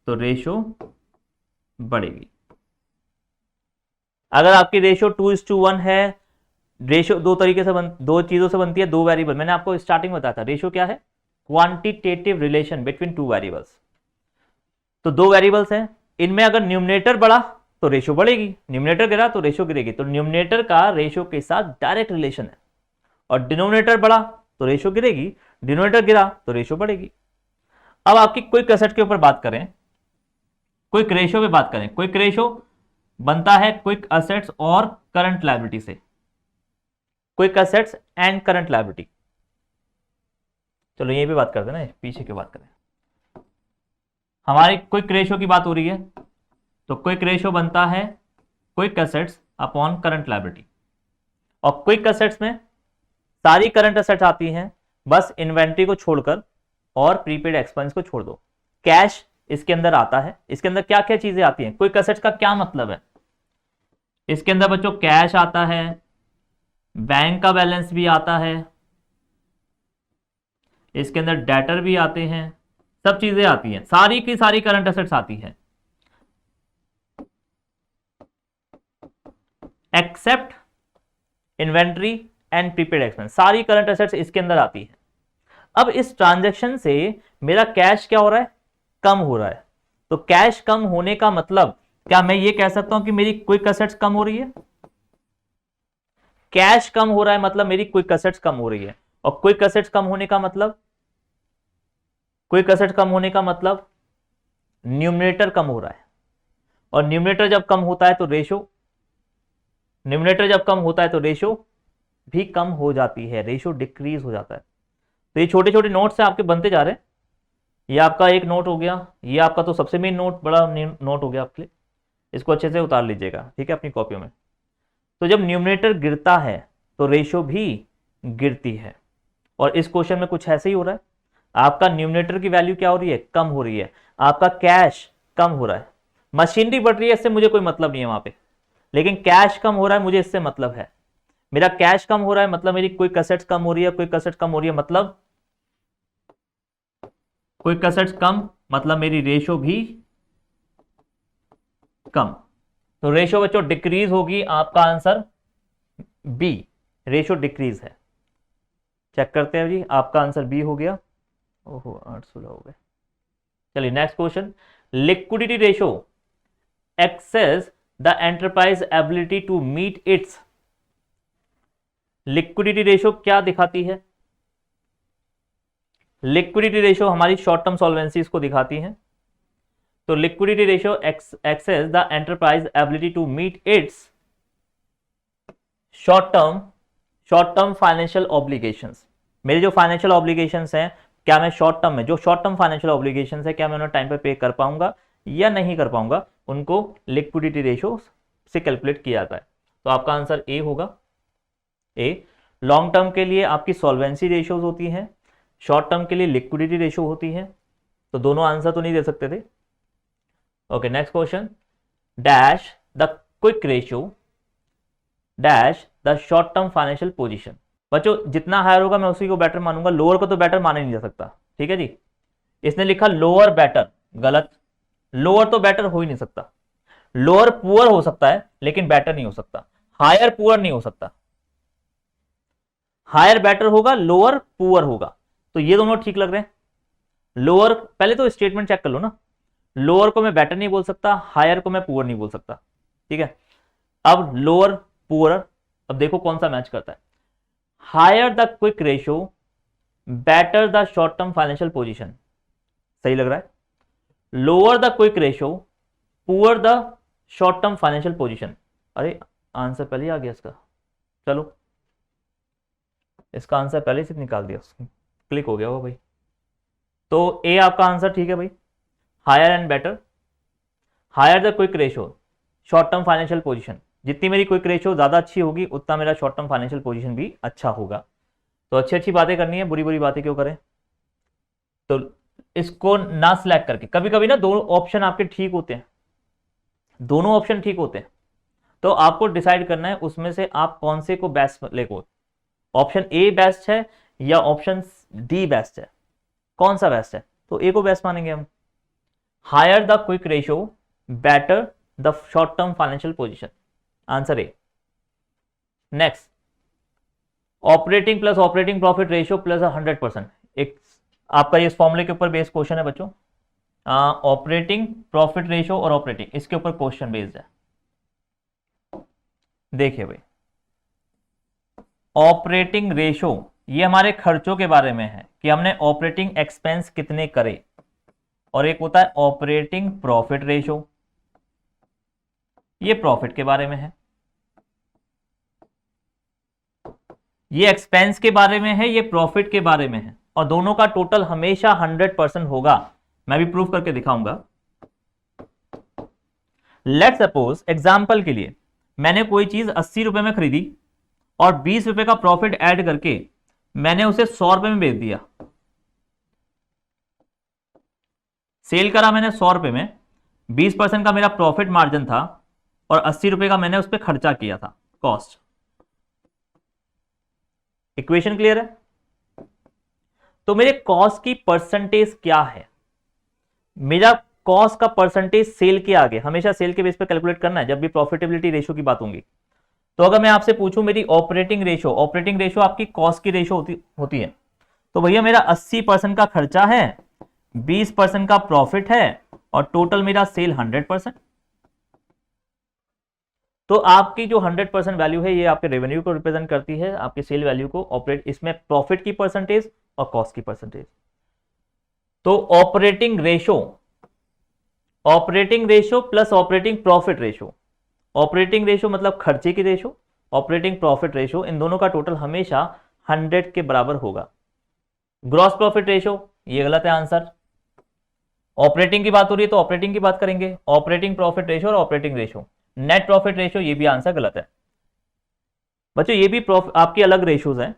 तो रेशो बढ़ेगी। अगर आपकी रेशो 2:1 है, रेशो दो तरीके से दो चीजों से बनती है, दो वेरिएबल। मैंने आपको स्टार्टिंग में बताया था रेशो क्या है, quantitative relation between two variables. तो दो वेरिएबल्स हैं, इनमें अगर न्यूमरेटर बढ़ा तो रेशो बढ़ेगी, न्यूमरेटर गिरा तो रेशो गिरेगी। तो न्यूमरेटर का रेशो के साथ डायरेक्ट रिलेशन है। और डिनोमिनेटर बढ़ा तो रेशो गिरेगी, डिनोमिनेटर गिरा तो रेशो बढ़ेगी। अब आपकी क्विक एसेट के ऊपर बात करें, क्विक रेशो पे बात करें। क्विक रेशो बनता है क्विक एसेट्स और करंट लायबिलिटी से, quick assets and current liability. चलो ये भी बात करते हैं ना, पीछे की बात करें। हमारी क्विक रेशो की बात हो रही है, तो क्विक रेशो बनता है quick assets upon current liability. और क्विक एसेट्स में सारी करंट एसेट्स आती हैं, बस इन्वेंट्री को छोड़कर और प्रीपेड एक्सपेंस को छोड़ दो। कैश इसके अंदर आता है। इसके अंदर क्या क्या चीजें आती हैं, क्विक एसेट्स का क्या मतलब है, इसके अंदर बच्चों कैश आता है, बैंक का बैलेंस भी आता है, इसके अंदर डेटर भी आते हैं, सब चीजें आती हैं, सारी की सारी करंट एसेट्स आती है, except inventory and prepaid expense. सारी करंट एसेट्स इसके अंदर आती है। अब इस ट्रांजैक्शन से मेरा कैश क्या हो रहा है, कम हो रहा है। तो कैश कम होने का मतलब क्या मैं ये कह सकता हूं कि मेरी क्विक एसेट्स कम हो रही है? कैश कम हो रहा है मतलब मेरी क्विक एसेट्स कम हो रही है। और क्विक एसेट्स कम होने का मतलब, क्विक एसेट्स कम होने का मतलब न्यूमरेटर कम हो रहा है। और न्यूमरेटर जब कम होता है तो रेशो, न्यूमरेटर जब कम होता है तो रेशो भी कम हो जाती है, रेशो डिक्रीज हो जाता है। तो ये छोटे छोटे नोट्स आपके बनते जा रहे हैं। ये आपका एक नोट हो गया, ये आपका तो सबसे मेन नोट, बड़ा नोट हो गया आपके लिए। इसको अच्छे से उतार लीजिएगा, ठीक है, अपनी कॉपियों में। तो जब न्यूमरेटर गिरता है तो रेशो भी गिरती है। और इस क्वेश्चन में कुछ ऐसे ही हो रहा है। आपका न्यूमरेटर की वैल्यू क्या हो रही है, कम हो रही है। आपका कैश कम हो रहा है। मशीनरी बढ़ रही है, इससे मुझे कोई मतलब नहीं है वहां पे, लेकिन कैश कम हो रहा है, मुझे इससे मतलब है। मेरा कैश कम हो रहा है मतलब मेरी क्विक एसेट्स कम हो रही है, क्विक एसेट्स कम हो रही है मतलब क्विक एसेट्स कम, मतलब मेरी रेशो भी कम। तो रेशो बच्चों डिक्रीज होगी, आपका आंसर बी, रेशो डिक्रीज है। चेक करते हैं जी, आपका आंसर बी हो गया। ओहो 816 हो गए। चलिए next question, liquidity ratio assess the enterprise ability to meet its. Liquidity ratio क्या दिखाती है? लिक्विडिटी रेशो हमारी शॉर्ट टर्म सॉल्वेंसीज को दिखाती है। तो liquidity ratio assess the enterprise ability to meet its short term financial obligations. मेरे जो फाइनेंशियल ऑब्लिगेशंस हैं, क्या मैं शॉर्ट टर्म में, जो शॉर्ट टर्म फाइनेंशियल ऑब्लिगेशंस है, क्या मैं उन्हें टाइम पे पे कर पाऊंगा या नहीं कर पाऊंगा, उनको लिक्विडिटी रेशो से कैलकुलेट किया जाता है। तो आपका आंसर ए होगा। ए, लॉन्ग टर्म के लिए आपकी सॉल्वेंसी रेशियोज होती हैं, शॉर्ट टर्म के लिए लिक्विडिटी रेशो होती है। तो दोनों आंसर तो नहीं दे सकते थे। Okay next question, dash the quick ratio dash the short term financial position. बच्चों जितना हायर होगा मैं उसी को बेटर मानूंगा, लोअर को तो बेटर माना नहीं जा सकता, ठीक है जी। इसने लिखा लोअर बेटर, गलत। लोअर तो बेटर हो ही नहीं सकता। लोअर पुअर हो सकता है लेकिन बेटर नहीं हो सकता, हायर पुअर नहीं हो सकता। हायर बेटर होगा, लोअर पुअर होगा। तो ये दोनों ठीक लग रहे हैं। लोअर, पहले तो स्टेटमेंट चेक कर लो ना, लोअर को मैं बेटर नहीं बोल सकता, हायर को मैं पुअर नहीं बोल सकता, ठीक है। अब लोअर पुअर, अब देखो कौन सा मैच करता है। Higher the quick ratio, better the short term financial position, सही लग रहा है। Lower the quick ratio, poor the short term financial position. अरे आंसर पहले ही आ गया इसका, चलो इसका आंसर पहले से निकाल दिया, क्लिक हो गया वो भाई। तो ए आपका आंसर ठीक है भाई, higher and better. Higher the quick ratio, short term financial position, जितनी मेरी क्विक रेशियो ज्यादा अच्छी होगी उतना मेरा शॉर्ट टर्म फाइनेंशियल पोजीशन भी अच्छा होगा। तो अच्छी अच्छी बातें करनी है, बुरी बुरी बातें क्यों करें। तो इसको ना सिलेक्ट करके, कभी कभी ना दोनों ऑप्शन आपके ठीक होते हैं, दोनों ऑप्शन ठीक होते हैं, तो आपको डिसाइड करना है उसमें से आप कौन से को best Lego. Option A best है या ऑप्शन डी बेस्ट है, कौन सा बेस्ट है? तो ए को बेस्ट मानेंगे हम। Higher the quick ratio, better the short term financial position, answer A. Next, operating plus operating profit ratio plus 100%, एक आपका इस फॉर्मूले के ऊपर बेस्ड क्वेश्चन है बच्चों। ऑपरेटिंग प्रॉफिट रेशियो और ऑपरेटिंग, इसके ऊपर क्वेश्चन बेस्ड है। देखिए भाई, ऑपरेटिंग रेशियो ये हमारे खर्चों के बारे में है कि हमने ऑपरेटिंग एक्सपेंस कितने करे, और एक होता है ऑपरेटिंग प्रॉफिट रेशियो, ये प्रॉफिट के बारे में है, ये एक्सपेंस के बारे में है, ये प्रॉफिट के बारे में है, और दोनों का टोटल हमेशा 100% होगा। मैं भी प्रूफ करके दिखाऊंगा। लेट्स सपोज एग्जांपल के लिए मैंने कोई चीज 80 रुपए में खरीदी और 20 रुपए का प्रॉफिट ऐड करके मैंने उसे 100 रुपए में बेच दिया। सेल करा मैंने 100 रुपए में, 20% का मेरा प्रॉफिट मार्जिन था और 80 रुपए का मैंने उस पर खर्चा किया था, कॉस्ट। इक्वेशन क्लियर है? तो मेरे कॉस्ट की परसेंटेज क्या है, मेरा कॉस्ट का परसेंटेज सेल के आगे, हमेशा सेल के बेस पर कैलकुलेट करना है जब भी प्रॉफिटेबिलिटी रेशियो की बात होगी। तो अगर मैं आपसे पूछूं मेरी ऑपरेटिंग रेशियो आपकी कॉस्ट की रेशियो होती है, तो भैया मेरा 80% का खर्चा है, 20% का प्रॉफिट है और टोटल मेरा सेल 100%। तो आपकी जो 100% वैल्यू है ये आपके रेवेन्यू को रिप्रेजेंट करती है, आपकी सेल वैल्यू को, ऑपरेट इसमें प्रॉफिट की परसेंटेज और कॉस्ट की परसेंटेज। तो operating ratio plus operating profit ratio, operating ratio मतलब खर्चे की रेशियो, ऑपरेटिंग प्रॉफिट रेशियो, इन दोनों का टोटल हमेशा 100 के बराबर होगा। ग्रॉस प्रॉफिट रेशियो ये गलत है आंसर। ऑपरेटिंग की बात हो रही है तो ऑपरेटिंग की बात करेंगे, ऑपरेटिंग प्रॉफिट रेशियो और operating ratio. Net profit ratio ये भी आंसर गलत है बच्चों, ये भी आपकी अलग रेशियोज हैं।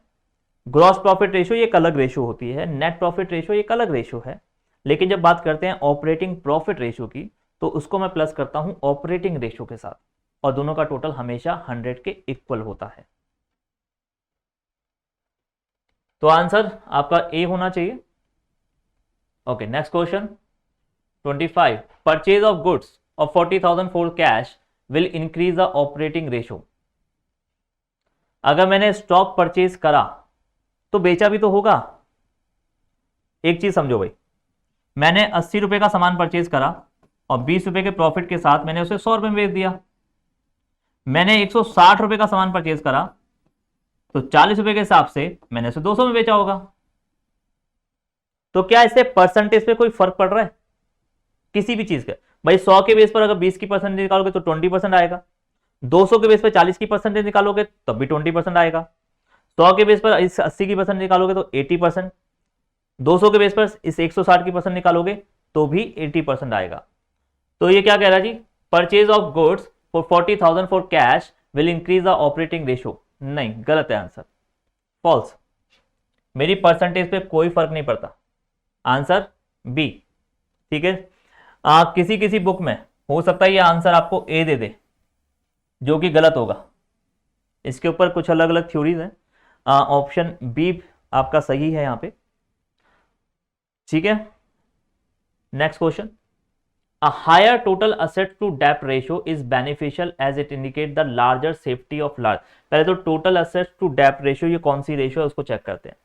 ग्रॉस प्रॉफिट रेशियो ये एक अलग रेशियो होती है, नेट प्रॉफिट रेशियो एक अलग रेशियो है, लेकिन जब बात करते हैं ऑपरेटिंग प्रॉफिट रेशियो की तो उसको मैं प्लस करता हूं ऑपरेटिंग रेशियो के साथ, और दोनों का टोटल हमेशा 100 के इक्वल होता है। तो आंसर आपका ए होना चाहिए। Okay, next question 25, purchase of goods of 40,000 for cash will increase the operating ratio. अगर मैंने स्टॉक परचेज करा तो बेचा भी तो होगा। एक चीज समझो भाई, मैंने 80 रुपए का सामान परचेज करा और 20 रुपए के प्रॉफिट के साथ मैंने उसे 100 रुपए में बेच दिया। मैंने 160 रुपए का सामान परचेज करा तो 40 रुपए के हिसाब से मैंने उसे 200 में बेचा होगा। तो क्या इससे परसेंटेज पे कोई फर्क पड़ रहा है किसी भी चीज का? भाई 100 के बेस पर अगर 20 की परसेंटेज निकालोगे तो 20% आएगा, 200 के बेस पर 40 की परसेंटेज निकालोगे तब भी 20% आएगा, 100 के बेस पर इस 80 की परसेंट निकालोगे तो 80%, 200 के बेस पर इस 160 की परसेंट निकालोगे तो भी 80% आएगा। तो ये क्या कह रहा है जी, purchase of goods for 40,000 for cash will increase the operating ratio. नहीं, गलत है आंसर, फॉल्स। मेरी परसेंटेज पे कोई फर्क नहीं पड़ता, आंसर बी। ठीक है, किसी किसी बुक में हो सकता है ये आंसर आपको ए दे दे, जो कि गलत होगा। इसके ऊपर कुछ अलग अलग थ्योरीज हैं, ऑप्शन बी आपका सही है यहां पे। ठीक है, next question A higher total assets to debt ratio is beneficial as it indicate the larger safety of large। पहले तो total assets to debt ratio ये कौन सी रेशियो है उसको चेक करते हैं।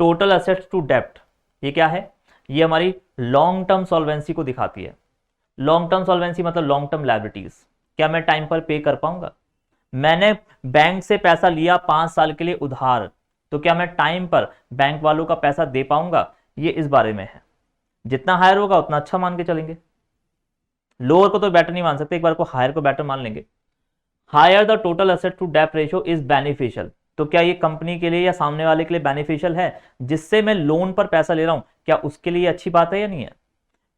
टोटल असेट्स टू डेप्ट ये क्या है? ये हमारी लॉन्ग टर्म सॉल्वेंसी को दिखाती है। लॉन्ग टर्म सॉल्वेंसी मतलब लॉन्ग टर्म लायबिलिटीज। क्या मैं टाइम पर पे कर पाऊंगा? मैंने बैंक से पैसा लिया 5 साल के लिए उधार, तो क्या मैं टाइम पर बैंक वालों का पैसा दे पाऊंगा? ये इस बारे में है। जितना हायर होगा उतना अच्छा मान के चलेंगे। लोअर को तो बेटर नहीं मान सकते, एक बार को हायर को बेटर मान लेंगे। Higher the total asset to डेप्ट रेशियो इज बेनिफिशियल, तो क्या ये कंपनी के लिए या सामने वाले के लिए बेनिफिशियल है? जिससे मैं लोन पर पैसा ले रहा हूं, क्या उसके लिए अच्छी बात है या नहीं है?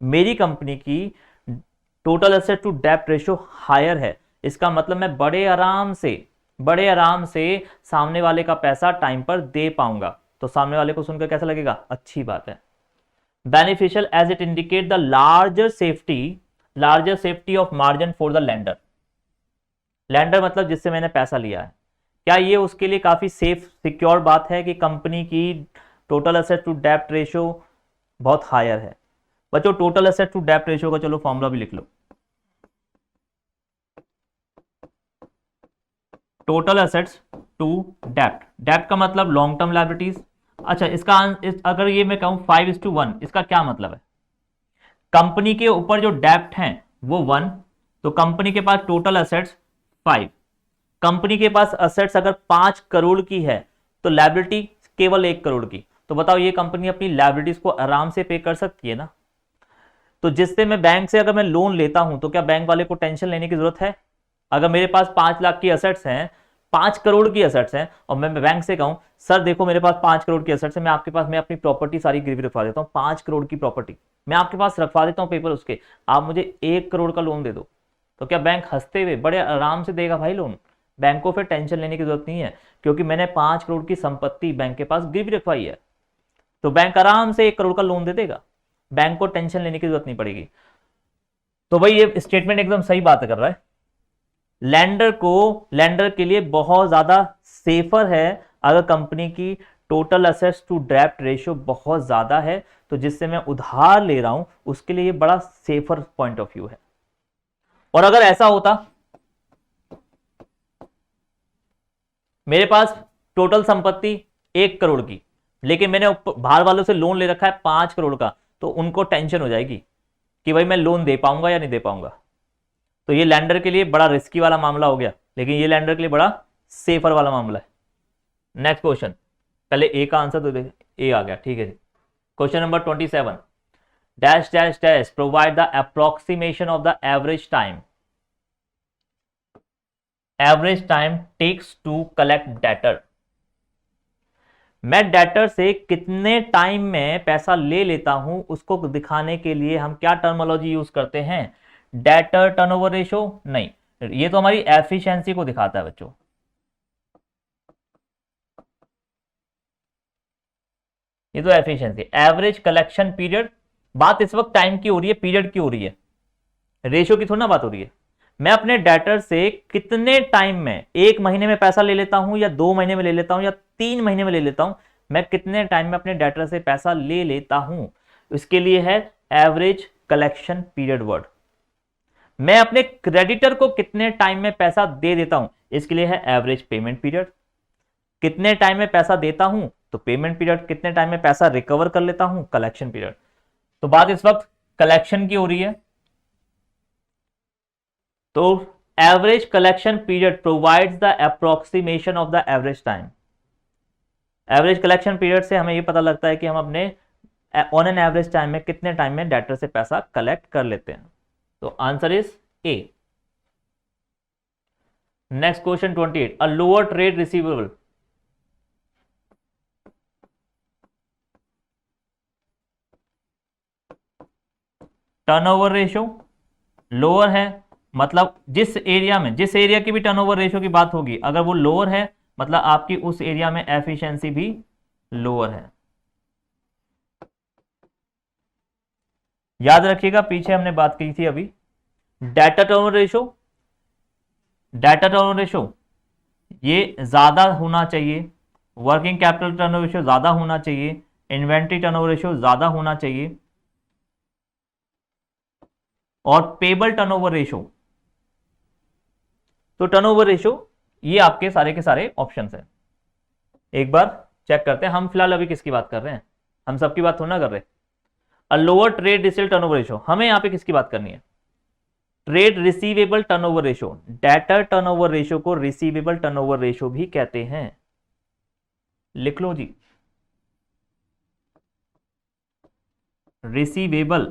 मेरी कंपनी की टोटल एसेट टू डेप्ट रेशियो हायर है, इसका मतलब मैं बड़े आराम से सामने वाले का पैसा टाइम पर दे पाऊंगा। तो सामने वाले को सुनकर कैसा लगेगा? अच्छी बात है। Beneficial as it indicate the larger safety of margin for the lender. Lender मतलब जिससे मैंने पैसा लिया है, क्या ये उसके लिए काफी सेफ सिक्योर बात है कि कंपनी की टोटल एसेट टू डेप्ट रेशियो बहुत हायर है? बच्चों टोटल एसेट टू डेप्ट रेशियो का चलो फॉर्मूला भी लिख लो। टोटल एसेट्स टू डेप्ट, डेप्ट का मतलब लॉन्ग टर्म लायबिलिटीज। अच्छा अगर ये मैं कहूं 5:1, इसका क्या मतलब है? कंपनी के ऊपर जो डेप्ट हैं वो 1, तो कंपनी के पास टोटल एसेट्स 5। कंपनी के पास एसेट्स अगर 5 करोड़ की है तो लायबिलिटी केवल 1 करोड़ की, तो बताओ ये कंपनी अपनी लायबिलिटीज को आराम से पे कर सकती है ना? तो जिससे मैं बैंक से अगर मैं लोन लेता हूं तो क्या बैंक वाले को टेंशन लेने की जरूरत है? अगर मेरे पास 5 लाख की एसेट्स हैं, 5 करोड़ की एसेट्स हैं, और मैं बैंक से कहूं सर देखो मेरे पास 5 करोड़ की एसेट्स है, मैं अपनी प्रॉपर्टी सारी गिरवी रखवा देता हूं, 5 करोड़ की प्रॉपर्टी मैं आपके पास रखवा देता हूं पेपर उसके, आप मुझे 1 करोड़ का लोन दे दो, तो क्या बैंक हंसते हुए बड़े आराम से देगा भाई लोन? बैंक को फिर टेंशन लेने की जरूरत नहीं है, क्योंकि मैंने 5 करोड़ की संपत्ति बैंक के पास गिरवी रखवाई है, तो बैंक आराम से 1 करोड़ का लोन दे देगा, बैंक को टेंशन लेने की जरूरत नहीं पड़ेगी। तो भाई ये स्टेटमेंट एकदम सही बात कर रहा है। लेंडर के लिए बहुत ज्यादा सेफर है अगर कंपनी की टोटल एसेट्स टू डेप्ट रेशियो बहुत ज्यादा है, तो जिससे मैं उधार ले रहा हूं उसके लिए ये बड़ा सेफर पॉइंट ऑफ व्यू है। और अगर ऐसा होता मेरे पास टोटल संपत्ति 1 करोड़ की, लेकिन मैंने बाहर वालों से लोन ले रखा है 5 करोड़ का, तो उनको टेंशन हो जाएगी कि भाई मैं लोन दे पाऊंगा या नहीं दे पाऊंगा। तो ये लैंडर के लिए बड़ा रिस्की वाला मामला हो गया, लेकिन ये लैंडर के लिए बड़ा सेफर वाला मामला है। नेक्स्ट क्वेश्चन, पहले ए का आंसर तो देख, ए आ गया, ठीक है जी। Question number 27, dash dash dash provide the approximation of the average time takes to collect debtor. मैं डेटर से कितने टाइम में पैसा ले लेता हूं उसको दिखाने के लिए हम क्या टर्मोलॉजी यूज करते हैं? डेटर टर्नओवर रेशियो नहीं, ये तो हमारी एफिशिएंसी को दिखाता है बच्चों। ये तो एफिशिएंसी। एवरेज कलेक्शन पीरियड, बात इस वक्त टाइम की हो रही है, पीरियड की हो रही है, रेशियो की थोड़ी ना बात हो रही है। मैं अपने डेटर से कितने टाइम में, 1 महीने में पैसा ले लेता हूं या 2 महीने में ले लेता हूं या 3 महीने में ले लेता हूं, मैं कितने टाइम में अपने डेटर से पैसा ले लेता हूं, इसके लिए है एवरेज कलेक्शन पीरियड वर्ड। मैं अपने क्रेडिटर को कितने टाइम में पैसा दे देता हूं, इसके लिए है एवरेज पेमेंट पीरियड। कितने टाइम में पैसा देता हूं तो पेमेंट पीरियड, कितने टाइम में पैसा रिकवर कर लेता हूं कलेक्शन पीरियड। तो बात इस वक्त कलेक्शन की हो रही है, तो average collection period provides the approximation of the average time. Average collection period से हमें यह पता लगता है कि हम अपने ऑन एन एवरेज टाइम में कितने टाइम में डेटर से पैसा कलेक्ट कर लेते हैं। तो answer is A. Next question 28, a lower trade receivable. Turnover ratio lower है, मतलब जिस एरिया की भी टर्नओवर रेशियो की बात होगी, अगर वो लोअर है मतलब आपकी उस एरिया में एफिशिएंसी भी लोअर है। याद रखिएगा पीछे हमने बात की थी अभी, डाटा टर्नओवर रेशियो ये ज्यादा होना चाहिए, वर्किंग कैपिटल टर्नओवर रेशियो ज्यादा होना चाहिए, इन्वेंट्री टर्नओवर रेशियो ज्यादा होना चाहिए, और पेबल टर्नओवर रेशो। तो टर्नओवर रेशो ये आपके सारे के सारे ऑप्शंस हैं। एक बार चेक करते हैं, हम फिलहाल अभी किसकी बात कर रहे हैं, हम सबकी बात थोड़ा ना कर रहे। A lower trade receivable turnover ratio, हमें यहां पे किसकी बात करनी है, trade receivable turnover ratio. Debtor turnover ratio को रिसीवेबल टर्नओवर रेशो भी कहते हैं, लिख लो जी। Receivable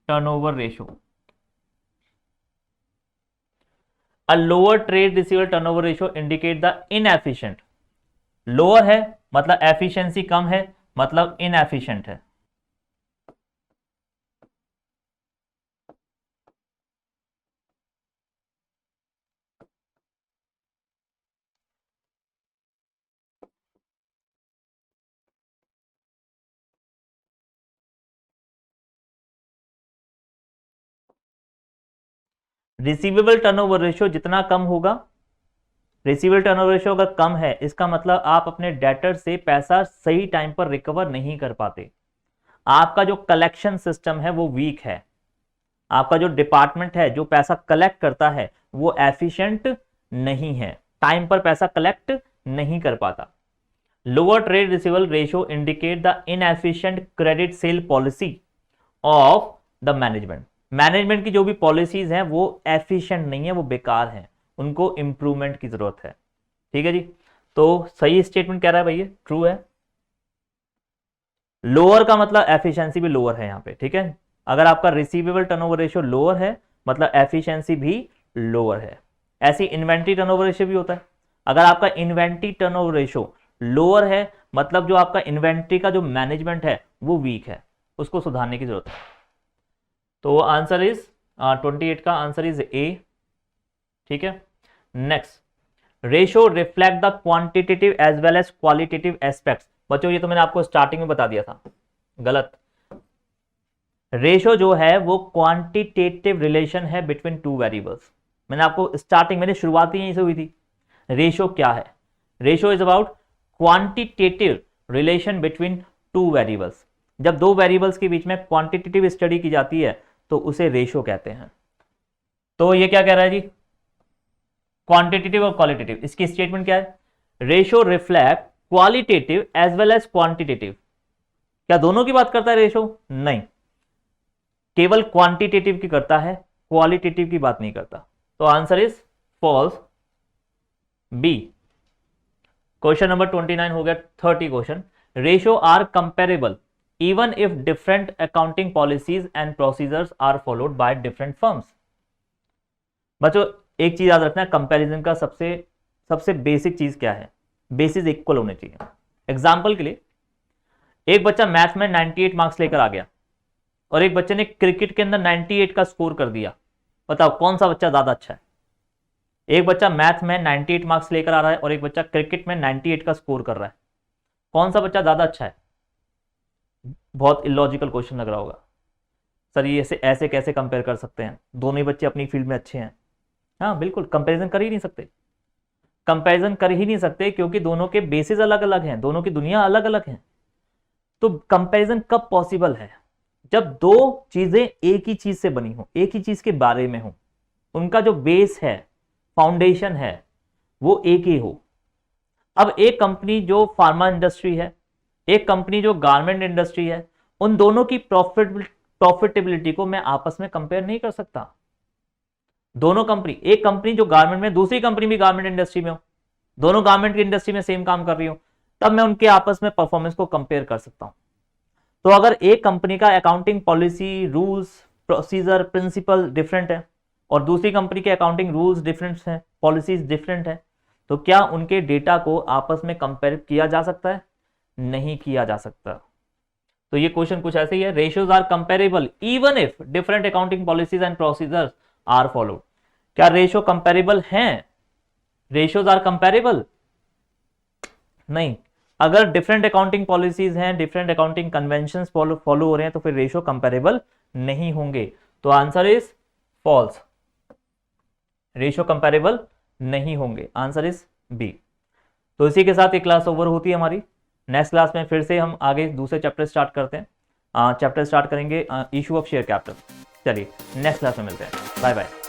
turnover ratio. A lower trade receivable turnover ratio indicate the inefficient. Lower है मतलब एफिशिएंसी कम है, मतलब इनएफिशिएंट है। रिसीवेबल टर्नओवर रेशियो जितना कम होगा, रिसीवेबल टर्नओवर रेशियो अगर कम है, इसका मतलब आप अपने डेटर से पैसा सही टाइम पर रिकवर नहीं कर पाते। आपका जो कलेक्शन सिस्टम है वो वीक है, आपका जो डिपार्टमेंट है जो पैसा कलेक्ट करता है वो एफिशिएंट नहीं है, टाइम पर पैसा कलेक्ट नहीं कर पाता। Lower trade receivable ratio indicate the inefficient credit sale policy of the management. Management की जो भी पॉलिसीज हैं वो एफिशिएंट नहीं है, वो बेकार हैं, उनको इंप्रूवमेंट की जरूरत है। ठीक है जी, तो सही स्टेटमेंट कह रहा है भैया, ट्रू है। लोअर का मतलब एफिशिएंसी भी लोअर है यहां पे, ठीक है। अगर आपका रिसीवेबल टर्नओवर रेशियो लोअर है मतलब एफिशिएंसी भी लोअर है। ऐसी इन्वेंट्री टर्नओवर रेशियो भी होता है, अगर आपका इन्वेंट्री टर्नओवर रेशियो लोअर है मतलब जो आपका इन्वेंट्री का जो मैनेजमेंट है वो वीक है, उसको सुधारने की जरूरत है। तो आंसर इज 28 का आंसर इज ए। ठीक है, next, ratio reflect the quantitative as well as qualitative aspects. बच्चों ये तो मैंने आपको स्टार्टिंग में बता दिया था, गलत। रेशियो जो है वो क्वांटिटेटिव रिलेशन है बिटवीन टू वेरिएबल्स। मैंने आपको स्टार्टिंग, मैंने शुरुआत ही यहीं से हुई थी। रेशियो क्या है, ratio is about quantitative relation between two variables. जब दो वेरिएबल्स के बीच में क्वांटिटेटिव स्टडी की जाती है तो उसे रेशियो कहते हैं। तो ये क्या कह रहा है जी, क्वांटिटेटिव और क्वालिटेटिव, इसकी स्टेटमेंट क्या है, ratio reflect qualitative as well as quantitative. क्या दोनों की बात करता है रेशियो, नहीं, केवल क्वांटिटेटिव की करता है, क्वालिटेटिव की बात नहीं करता। तो answer is false, B. Question number 29 हो गया। 30 question, ratio are comparable even if different accounting policies and procedures are followed by different firms। बच्चों एक चीज याद रखना है, कंपैरिजन का सबसे बेसिक चीज क्या है, बेसिस इक्वल होने चाहिए। एग्जांपल के लिए, एक बच्चा मैथ में 98 मार्क्स लेकर आ गया और एक बच्चे ने क्रिकेट के अंदर 98 का स्कोर कर दिया, बताओ कौन सा बच्चा ज्यादा अच्छा है। एक बच्चा मैथ में 98 मार्क्स लेकर आ रहा है और एक बच्चा क्रिकेट में 98 का स्कोर कर रहा है, कौन सा बच्चा ज्यादा अच्छा है। बहुत इलॉजिकल क्वेश्चन लग रहा होगा, सर ये ऐसे कैसे कंपेयर कर सकते हैं, दोनों ही बच्चे अपनी फील्ड में अच्छे हैं। हाँ बिल्कुल, कंपैरिजन कर ही नहीं सकते, कंपैरिजन कर ही नहीं सकते क्योंकि दोनों के बेसिस अलग अलग हैं, दोनों की दुनिया अलग अलग है। तो कंपैरिजन कब पॉसिबल है, जब दो चीजें एक ही चीज से बनी हो, एक ही चीज के बारे में हो, उनका जो बेस है, फाउंडेशन है, वो एक ही हो। अब एक कंपनी जो फार्मा इंडस्ट्री है, एक कंपनी जो गारमेंट इंडस्ट्री है, उन दोनों की प्रॉफिटेबिलिटी को मैं आपस में कंपेयर नहीं कर सकता। दोनों कंपनी, एक कंपनी जो गारमेंट में, दूसरी कंपनी भी गारमेंट इंडस्ट्री में हो, दोनों गारमेंट की इंडस्ट्री में सेम काम कर रही हो, तब मैं उनके आपस में परफॉर्मेंस को कंपेयर कर सकता हूं। तो अगर एक कंपनी का accounting policy, rules, procedure, principle different है और दूसरी कंपनी के अकाउंटिंग रूल्स डिफरेंट हैं, पॉलिसीज डिफरेंट है, तो क्या उनके डेटा को आपस में कंपेयर किया जा सकता है, नहीं किया जा सकता। तो ये क्वेश्चन कुछ ऐसे ही है, ratios are comparable even if different accounting policies and procedures are followed. क्या रेशियो कंपेरेबल हैं, रेशियोज आर कंपेरेबल नहीं। अगर डिफरेंट अकाउंटिंग पॉलिसीज हैं, डिफरेंट अकाउंटिंग कन्वेंशंस फॉलो हो रहे हैं तो फिर रेशियो कंपेरेबल नहीं होंगे। तो answer is false, ratio comparable नहीं होंगे, आंसर इज बी। तो इसी के साथ एक क्लास ओवर होती है हमारी। नेक्स्ट क्लास में फिर से हम आगे दूसरे चैप्टर स्टार्ट करते हैं। चैप्टर स्टार्ट करेंगे इशू ऑफ शेयर कैपिटल। चलिए नेक्स्ट क्लास में मिलते हैं। Bye bye.